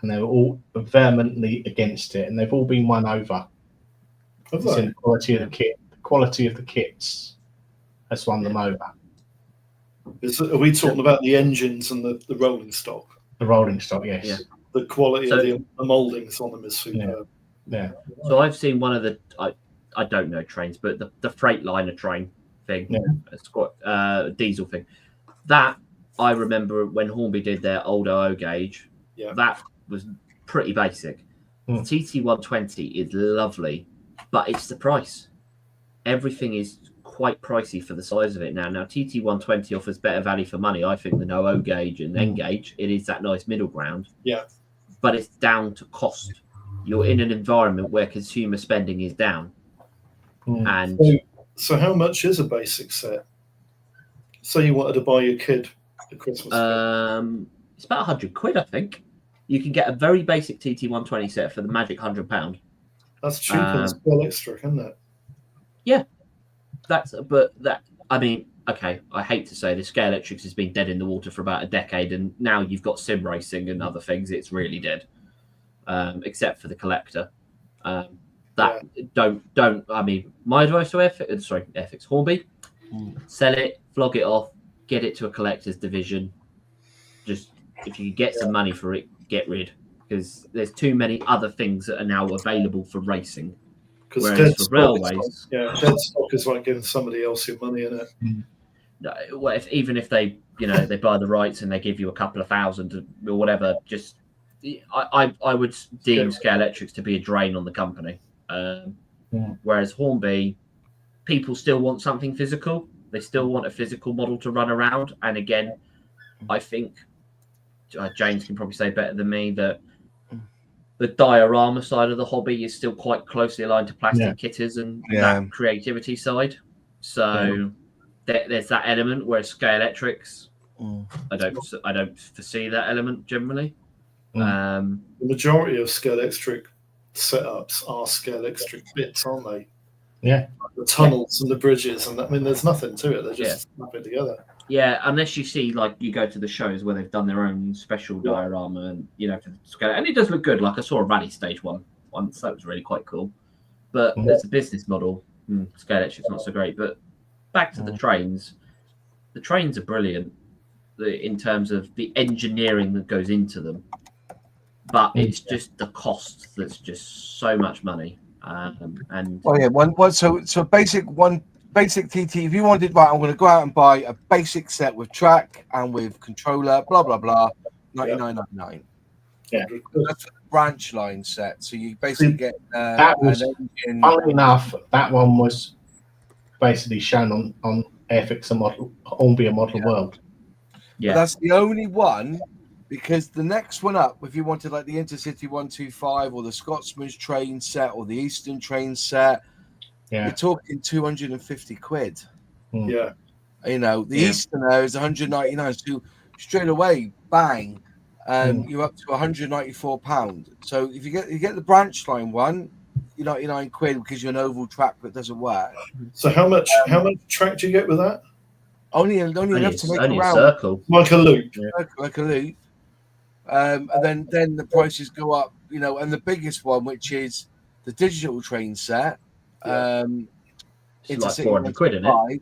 and they were all vehemently against it, and they've all been won over. It's in the quality of the kit. The quality of the kits has won them over. Are we talking about the engines and the rolling stock? The rolling stock, yes. Yeah. The quality of the mouldings on them is superb. Yeah. So I've seen one of the I don't know trains, but the Freightliner train thing, diesel thing. That I remember when Hornby did their old OO gauge. Yeah. That was pretty basic. The TT120 is lovely, but it's the price. Everything is quite pricey for the size of it now. Now, TT120 offers better value for money, I think, than O gauge and N gauge. It is that nice middle ground. Yeah. But it's down to cost. You're in an environment where consumer spending is down. And so how much is a basic set? So you wanted to buy your kid a Christmas gift. It's about £100, I think. You can get a very basic TT120 set for the magic £100. That's cheaper than Scale Electric, isn't it? Yeah. I mean, okay, I hate to say this, Scale Electrics has been dead in the water for about a decade, and now you've got sim racing and other things, it's really dead. Except for the collector. I mean, my advice to Airfix Hornby, sell it, flog it off, get it to a collector's division. Just, if you get some money for it, get rid. Because there's too many other things that are now available for racing. Whereas for railways, dead stock is like giving somebody else your money in it. Well, even if they, they buy the rights and they give you a couple of thousand or whatever, just I would deem Scale Electrics to be a drain on the company. Whereas Hornby, people still want something physical. They still want a physical model to run around. And again, I think James can probably say better than me that the diorama side of the hobby is still quite closely aligned to plastic kitters and that creativity side. So there's that element, whereas Scale Electrics, I don't foresee that element generally. The majority of Scale Electric setups are Scale Electric bits, aren't they? Yeah. Like the tunnels and the bridges, and I mean, there's nothing to it. They're just snap it together. Yeah, unless you see, like, you go to the shows where they've done their own special diorama and, for the scale. And it does look good. Like, I saw a rally stage one once. That was really quite cool. But as a business model, Scale Electric's not so great. But back to the trains. The trains are brilliant in terms of the engineering that goes into them. But it's just the cost that's just so much money. Basic TT. If you wanted, right, I'm going to go out and buy a basic set with track and with controller, blah blah blah, $99.99. Yeah, that's a branch line set. So you basically get that was. Funnily enough, that one was basically shown on Airfix and Hornby Model World. Yeah, but that's the only one, because the next one up, if you wanted like the Intercity 125 or the Scotsman's train set or the Eastern train set. You're talking £250. Yeah. The Easterner is £199. So straight away, bang, you're up to £194. So if you get the branch line one, you're £99 because you're an oval track that doesn't work. So how much track do you get with that? Only enough to make a circle. Like a loop. Like a loop. And then the prices go up, and the biggest one, which is the digital train set. It's like £400, isn't it?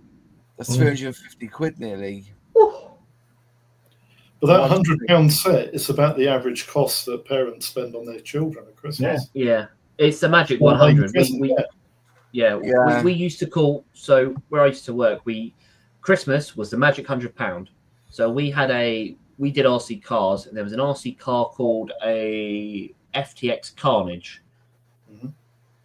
That's £350 nearly. But that £100 set is about the average cost that parents spend on their children at Christmas. Yeah. It's the magic 100. We used to call, so where I used to work, Christmas was the magic £100. So we did RC cars, and there was an RC car called a FTX Carnage.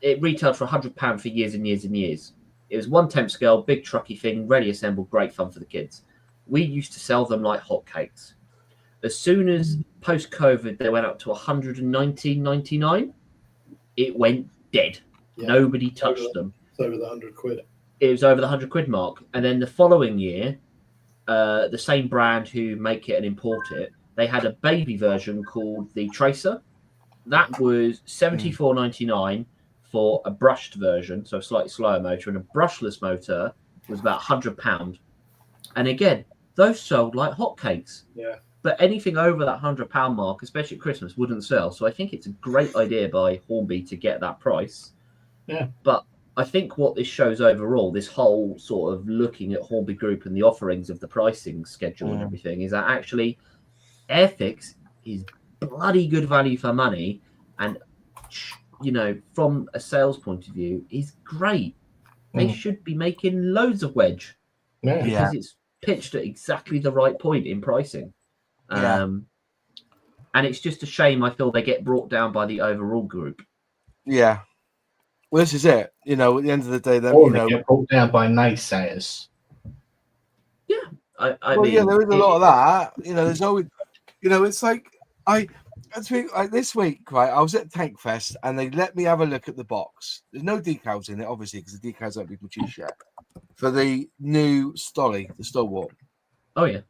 It retailed for £100 for years and years and years. It was 1/10 scale, big trucky thing, ready assembled, great fun for the kids. We used to sell them like hotcakes. As soon as post-COVID they went up to £119.99, it went dead. Yeah. Nobody touched them. It's over the £100. It was over the £100 mark. And then the following year, the same brand who make it and import it, they had a baby version called the Tracer. That was $74.99. For a brushed version, so a slightly slower motor, and a brushless motor was about £100. And again, those sold like hotcakes. Yeah. But anything over that £100 mark, especially at Christmas, wouldn't sell. So I think it's a great idea by Hornby to get that price. Yeah. But I think what this shows overall, this whole sort of looking at Hornby Group and the offerings of the pricing schedule and everything, is that actually Airfix is bloody good value for money, and from a sales point of view, is great. They should be making loads of wedge because it's pitched at exactly the right point in pricing. And it's just a shame. I feel they get brought down by the overall group. Yeah. Well, this is it. You know, at the end of the day, then Or you they know. get brought down by naysayers. I Well, mean, yeah, there is a lot of that. You know, there's always, you know, it's like this week, right? I was at Tank Fest and they let me have a look at the box. There's no decals in it, obviously, because the decals haven't been produced yet for the new Stolly, the Stalwart. Oh yeah.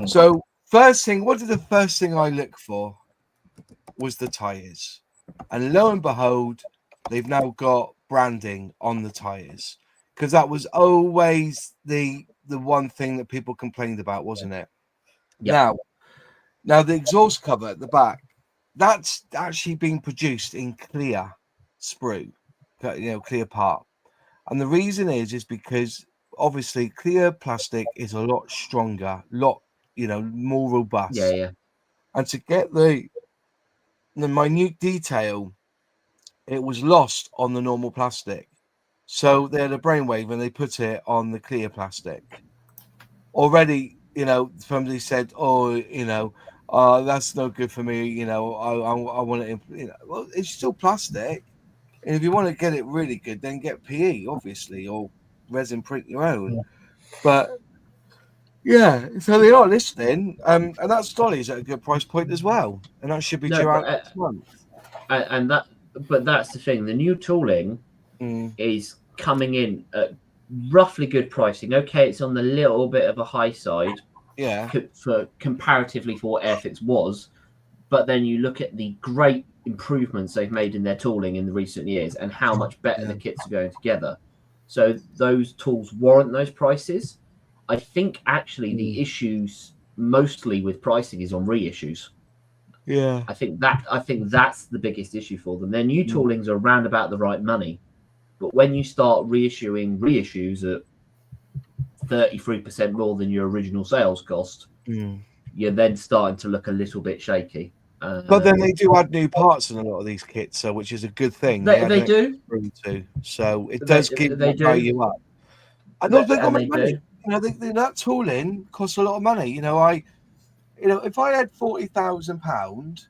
So first thing, what did the first thing I looked for was the tires, and lo and behold, they've now got branding on the tires, because that was always the one thing that people complained about, wasn't it? Yeah. Now the exhaust cover at the back, that's actually being produced in clear sprue, you know, clear part. And the reason is because obviously clear plastic is a lot stronger, you know, more robust. Yeah. And to get the minute detail, it was lost on the normal plastic. So they had a brainwave and they put it on the clear plastic. Already, you know, somebody said, "Oh, you know, that's no good for me." You know, I want it. You know, well, it's still plastic, and if you want to get it really good, then get PE, obviously, or resin print your own. Yeah. But yeah, so they are listening, and that Stolly is at a good price point as well, and that should be due out next month. And that's the thing. The new tooling is coming in at roughly good pricing. Okay, it's on the little bit of a high side, Yeah, for comparatively for what Airfix was, but then you look at the great improvements they've made in their tooling in the recent years and how much better the kits are going together. So those tools warrant those prices. I think actually the issues mostly with pricing is on reissues. yeah. I think that's the biggest issue for them. Their new toolings are around about the right money, but when you start reissuing reissues at 33% more than your original sales cost, you're then starting to look a little bit shaky. But then they do add new parts in a lot of these kits, so which is a good thing. They do. Too, so it does keep they that value up. I don't think they money. do. You know, that tooling costs a lot of money. You know, if I had £40,000,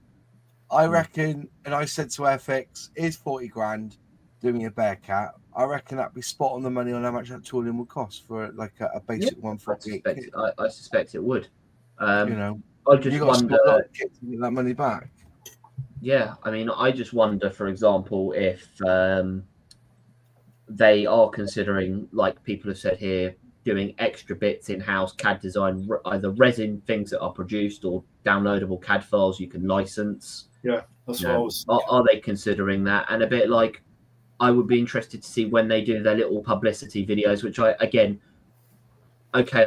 I reckon, and I said to Airfix, "Here's 40 grand, do me a Bearcat." I reckon that'd be spot on the money on how much that tooling would cost for like a basic 148 kit. I suspect it would. You know, I just wonder to get that money back. Yeah, I mean, I just wonder, for example, if they are considering, like people have said here, doing extra bits in-house CAD design, either resin things that are produced or downloadable CAD files you can license. Yeah, that's what I was. Are they considering that? And a bit like, I would be interested to see when they do their little publicity videos, which I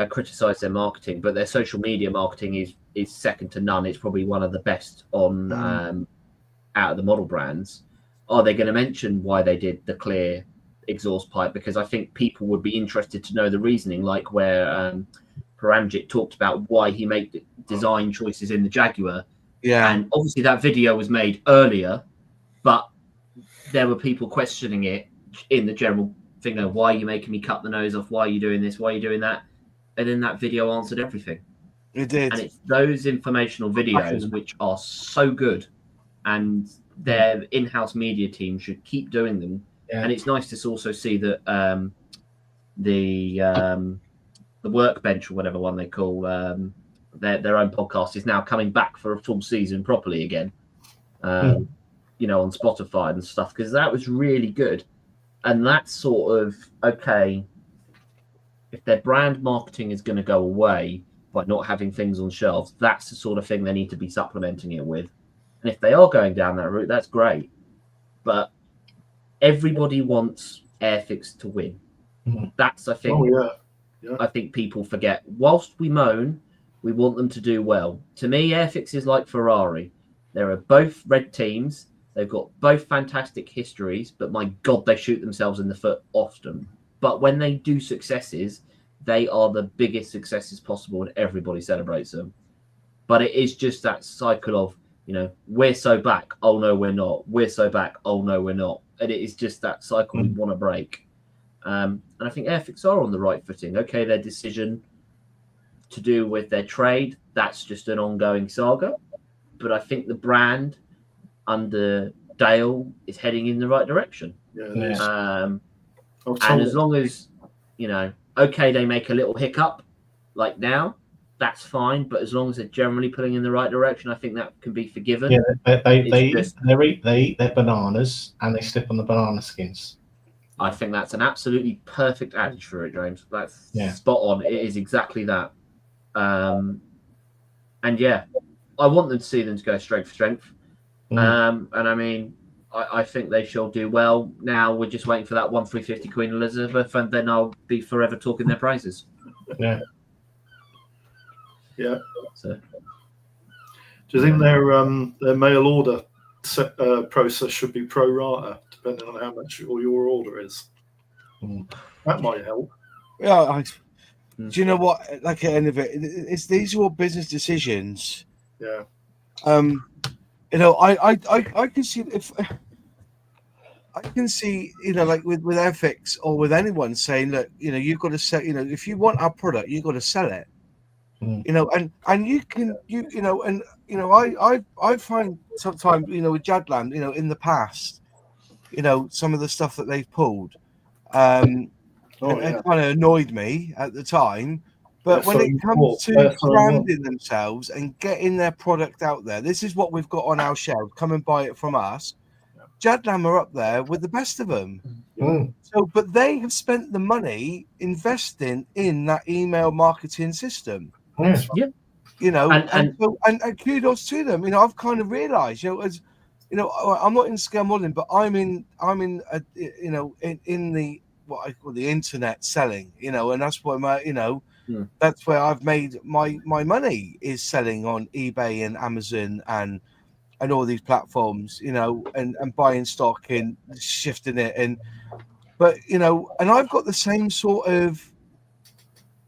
criticize their marketing, but their social media marketing is second to none. It's probably one of the best on out of the model brands. Are they going to mention why they did the clear exhaust pipe? Because I think people would be interested to know the reasoning, like where Paramjit talked about why he made design choices in the Jaguar. Yeah. And obviously that video was made earlier, but there were people questioning it in the general thing of, why are you making me cut the nose off? Why are you doing this? Why are you doing that? And then that video answered everything. It did. And it's those informational videos which are so good, and their in-house media team should keep doing them. Yeah. And it's nice to also see that the Workbench, or whatever one they call their own podcast, is now coming back for a full season properly again. You know, on Spotify and stuff, because that was really good. And that's sort of, okay, if their brand marketing is going to go away by not having things on shelves, that's the sort of thing they need to be supplementing it with. And if they are going down that route, that's great. But everybody wants Airfix to win. That's, I think, I think people forget. Whilst we moan, we want them to do well. To me, Airfix is like Ferrari. There are both red teams. They've got both fantastic histories, but my God, they shoot themselves in the foot often. But when they do successes, they are the biggest successes possible, and everybody celebrates them. But it is just that cycle of, you know, we're so back. Oh, no, we're not. We're so back. Oh, no, we're not. And it is just that cycle we want to break. And I think Airfix are on the right footing. Okay, their decision to do with their trade, that's just an ongoing saga. but I think the brand under Dale is heading in the right direction. Yeah. And And as long as, okay, they make a little hiccup like now, that's fine. But as long as they're generally pulling in the right direction, I think that can be forgiven. Yeah, they eat their bananas and they slip on the banana skins. I think that's an absolutely perfect adage for it, James. That's spot on. It is exactly that. And yeah, I want them to see them to go strength for strength. And I mean, I think they shall do well. Now we're just waiting for that 1/350 Queen Elizabeth, and then I'll be forever talking their praises. Yeah. So, do you think their mail order process should be pro rata, depending on how much your order is? That might help. Yeah, do you know what? Like at the end of it, these are all business decisions. Yeah. I can see like with Airfix or with anyone saying, look, you've got to sell. If you want our product, you've got to sell it. And you can, I find sometimes, with Jadlam, in the past, some of the stuff that they've pulled, it kind of annoyed me at the time. But when it comes to branding themselves and getting their product out there, this is what we've got on our shelf. Come and buy it from us. Jadlam are up there with the best of them. So, but they have spent the money investing in that email marketing system. Yeah. And kudos to them. I've kind of realised, as I'm not in scale modeling, but I'm in the what I call the internet selling. And that's why that's where I've made my money, is selling on eBay and Amazon and all these platforms, and buying stock and shifting it. And I've got the same sort of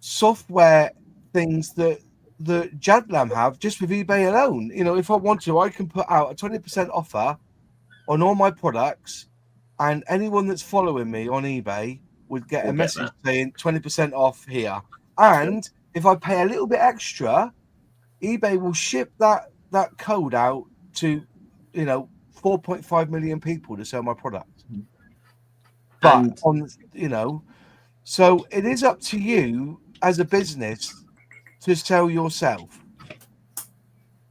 software things that Jadlam have, just with eBay alone. If I want to, I can put out a 20% offer on all my products, and anyone that's following me on eBay would get a message saying 20% off here. And if I pay a little bit extra, eBay will ship that code out to 4.5 million people to sell my product. But so it is up to you as a business to sell yourself.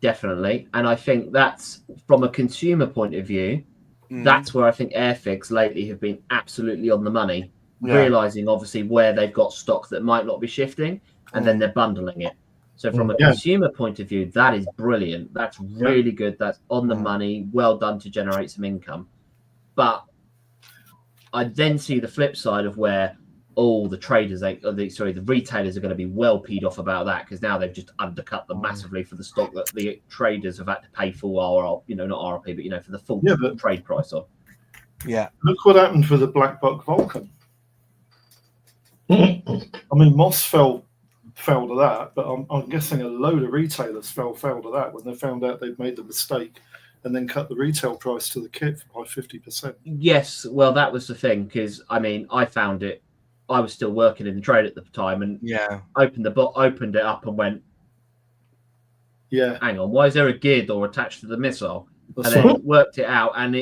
Definitely. And I think that's, from a consumer point of view, that's where I think Airfix lately have been absolutely on the money, realizing obviously where they've got stock that might not be shifting, and then they're bundling it. So from a consumer point of view, that is brilliant. That's really good. That's on the money. Well done to generate some income. But I then see the flip side of where the retailers are going to be well peed off about that, because now they've just undercut them massively for the stock that the traders have had to pay full not RRP, but for the full trade price on. Yeah. Look what happened with the Black Buck Vulcan. I mean, Moss fell to that, but I'm guessing a load of retailers fell to that when they found out they'd made the mistake and then cut the retail price to the kit by 50%. Yes, well, that was the thing, because I found it. I was still working in the trade at the time, and opened it up and went, hang on, why is there a gear door attached to the missile? And then worked it out, and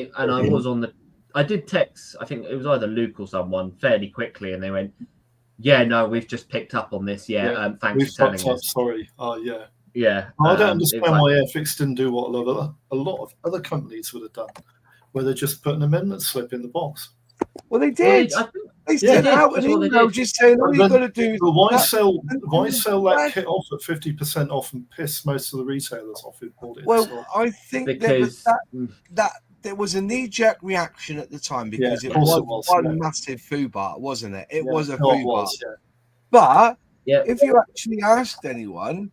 I did text, I think it was either Luke or someone, fairly quickly, and they went, we've just picked up on this. Thanks for telling us. Sorry. Yeah. I don't understand why Airfix didn't do what a lot of other companies would have done, where they just put an amendment slip in the box. Well, they did. They sent out an email just saying all you've got to do is... Why sell that kit off at 50% off and piss most of the retailers off who bought it? I think that there was a knee-jerk reaction at the time, because it was one massive foobar, wasn't it? It was a foobar. But if you actually asked anyone,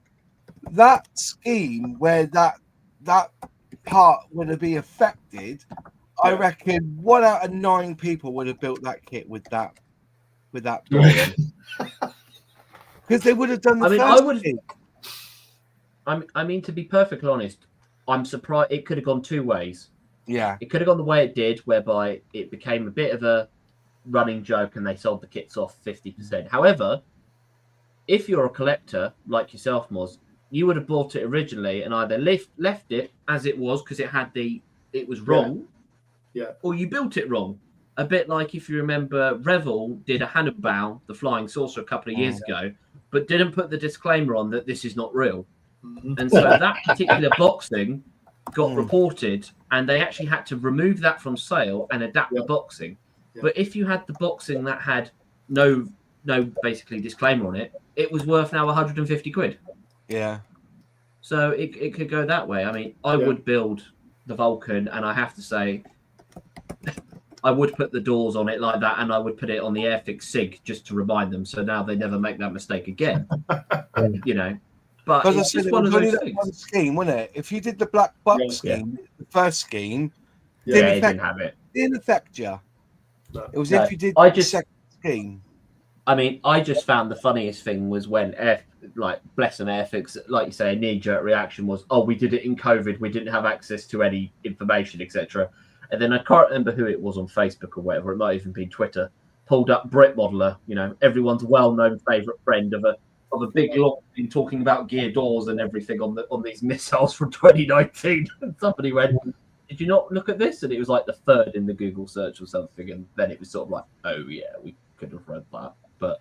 that scheme where that part would have been affected, I reckon 1 out of 9 people would have built that kit with that because they would have done the I mean, to be perfectly honest, I'm surprised. It could have gone 2 ways. Yeah, it could have gone the way it did, whereby it became a bit of a running joke and they sold the kits off 50%. However, if you're a collector like yourself, Moz, you would have bought it originally and either left it as it was because it was wrong, or you built it wrong. A bit like if you remember, Revel did a Hannibal, the flying saucer, a couple of years ago, but didn't put the disclaimer on that this is not real. And so that particular boxing got reported, and they actually had to remove that from sale and adapt the boxing. But if you had the boxing that had no basically disclaimer on it, it was worth now 150 quid. Yeah. So it could go that way. I mean, I would build the Vulcan, and I have to say, I would put the doors on it like that, and I would put it on the Airfix SIG just to remind them, so now they never make that mistake again. You know, but it's just one of those things. One scheme, wasn't it? If you did the black box scheme, the first scheme, it didn't have it. Didn't affect you. No. It was if you did the second scheme. I mean, I just found the funniest thing was when bless them, Airfix, like you say, a knee-jerk reaction was, "Oh, we did it in COVID. We didn't have access to any information, etc." And then I can't remember who it was on Facebook or whatever. It might even be Twitter. Pulled up Brett Modeler, you know, everyone's well-known favourite friend of a big long thing talking about gear doors and everything on these missiles from 2019. And somebody went, "Did you not look at this?" And it was like the third in the Google search or something. And then it was sort of like, "Oh yeah, we could have read that." But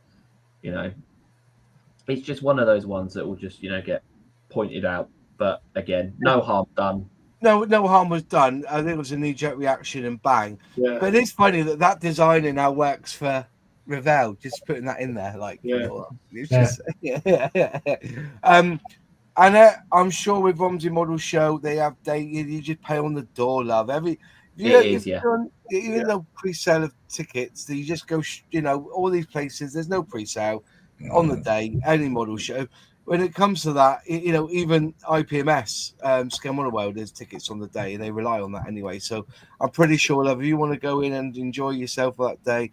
you know, it's just one of those ones that will just, you know, get pointed out. But again, no harm done. No harm was done. I think it was a knee-jerk reaction and bang. Yeah. But it's funny that designer now works for Revell. Just putting that in there, like, it's just, and I'm sure with Romsey Model Show they you just pay on the door, love. Even though pre-sale of tickets, you just go, you know, all these places. There's no pre-sale on the day. Any model show. When it comes to that, you know, even IPMS, Scale Model World, there's tickets on the day, and they rely on that anyway. So I'm pretty sure, love, if you want to go in and enjoy yourself that day,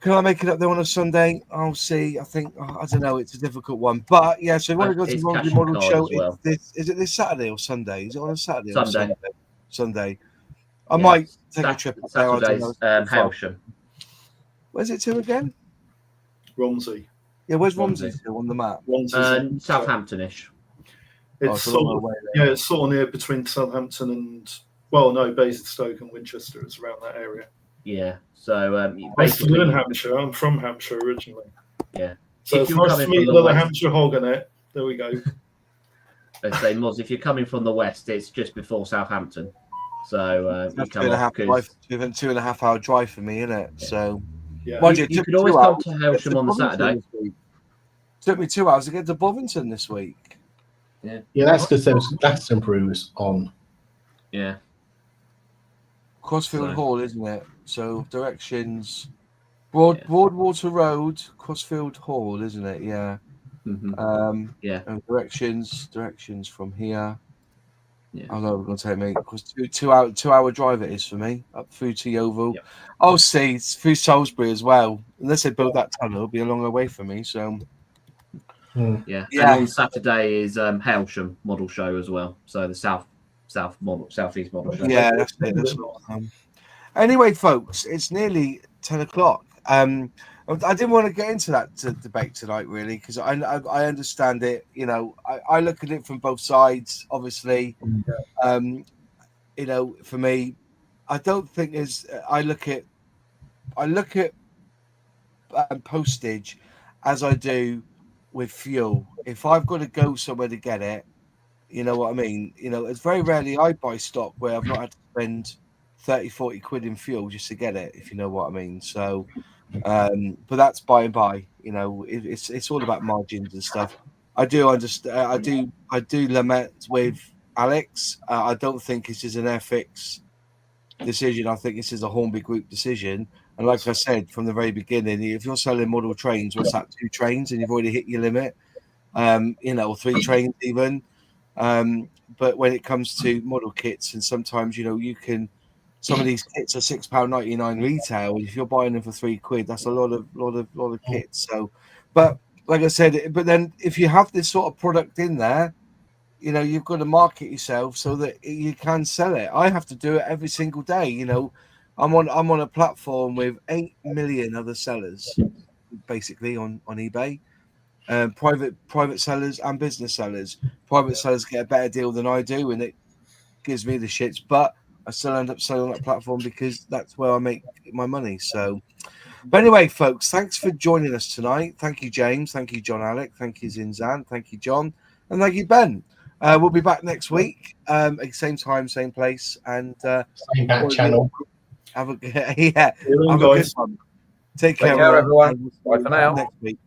can I make it up there on a Sunday? I'll see. I think, I don't know, it's a difficult one. But yeah, so you want to go to the Romsey Model Show? Well. Is it this Saturday or Sunday? Is it on a Saturday? Sunday. Or Sunday. I might take a trip. Saturday's Hailsham. Where's it to again? Romsey. Yeah, where's Romsey still on the map? Southampton-ish. It's it's sort of near between Southampton and, well, no, Basingstoke and Winchester. It's around that area. Yeah. So I live in Hampshire. I'm from Hampshire originally. Yeah. So if it's nice to meet another Hampshire hog on it. There we go. I'd say, Moz, if you're coming from the west, it's just before Southampton. So you come off 2.5 hour drive for me, isn't it? Yeah. So you could always come to Hailsham on the Saturday. It took me 2 hours to get to Bovington this week. Yeah, that's because there was Glastonbury's on. Yeah. Crossfield Hall, isn't it? So directions, Broadwater Road, Crossfield Hall, isn't it? Yeah. Mm-hmm. And directions from here. Yeah. I know it's going to take me because 2 hour drive it is for me up through to Yeovil. Yep. I'll see it's through Salisbury as well. Unless they build that tunnel, it'll be a long way from me. So yeah. And on Saturday is Hailsham Model Show as well. So the southeast model show. Yeah, that's it. That's anyway, folks, it's nearly 10 o'clock. I didn't want to get into that debate tonight, really, because I understand it. You know, I look at it from both sides. Obviously, you know, for me, I don't think I look at postage as I do with fuel. If I've got to go somewhere to get it, you know what I mean. You know, it's very rarely I buy stock where I've not had to spend 30-40 quid in fuel just to get it, if you know what I mean. So. But that's by and by, you know, it's all about margins and stuff. I do understand. I do lament with Alex. I don't think this is an Airfix decision. I think this is a Hornby Group decision. And like I said from the very beginning, if you're selling model trains, what's that? 2 trains, and you've already hit your limit. You know, 3 trains even. But when it comes to model kits, and sometimes, you know, you can. Some of these kits are £6.99 retail. If you're buying them for £3, that's a lot of kits. So, but like I said, but then if you have this sort of product in there, you know, you've got to market yourself so that you can sell it. I have to do it every single day. You know, I'm on a platform with 8 million other sellers, basically on eBay. private sellers and business sellers. Private sellers get a better deal than I do, and it gives me the shits. But I still end up selling on that platform because that's where I make my money. So, but anyway, folks, thanks for joining us tonight. Thank you, James. Thank you, John Alec. Thank you, Zinzan. Thank you, John. And thank you, Ben. We'll be back next week, same time, same place, and Same back channel. Have a good one. Take care, everyone. everyone. Bye for now. Next week.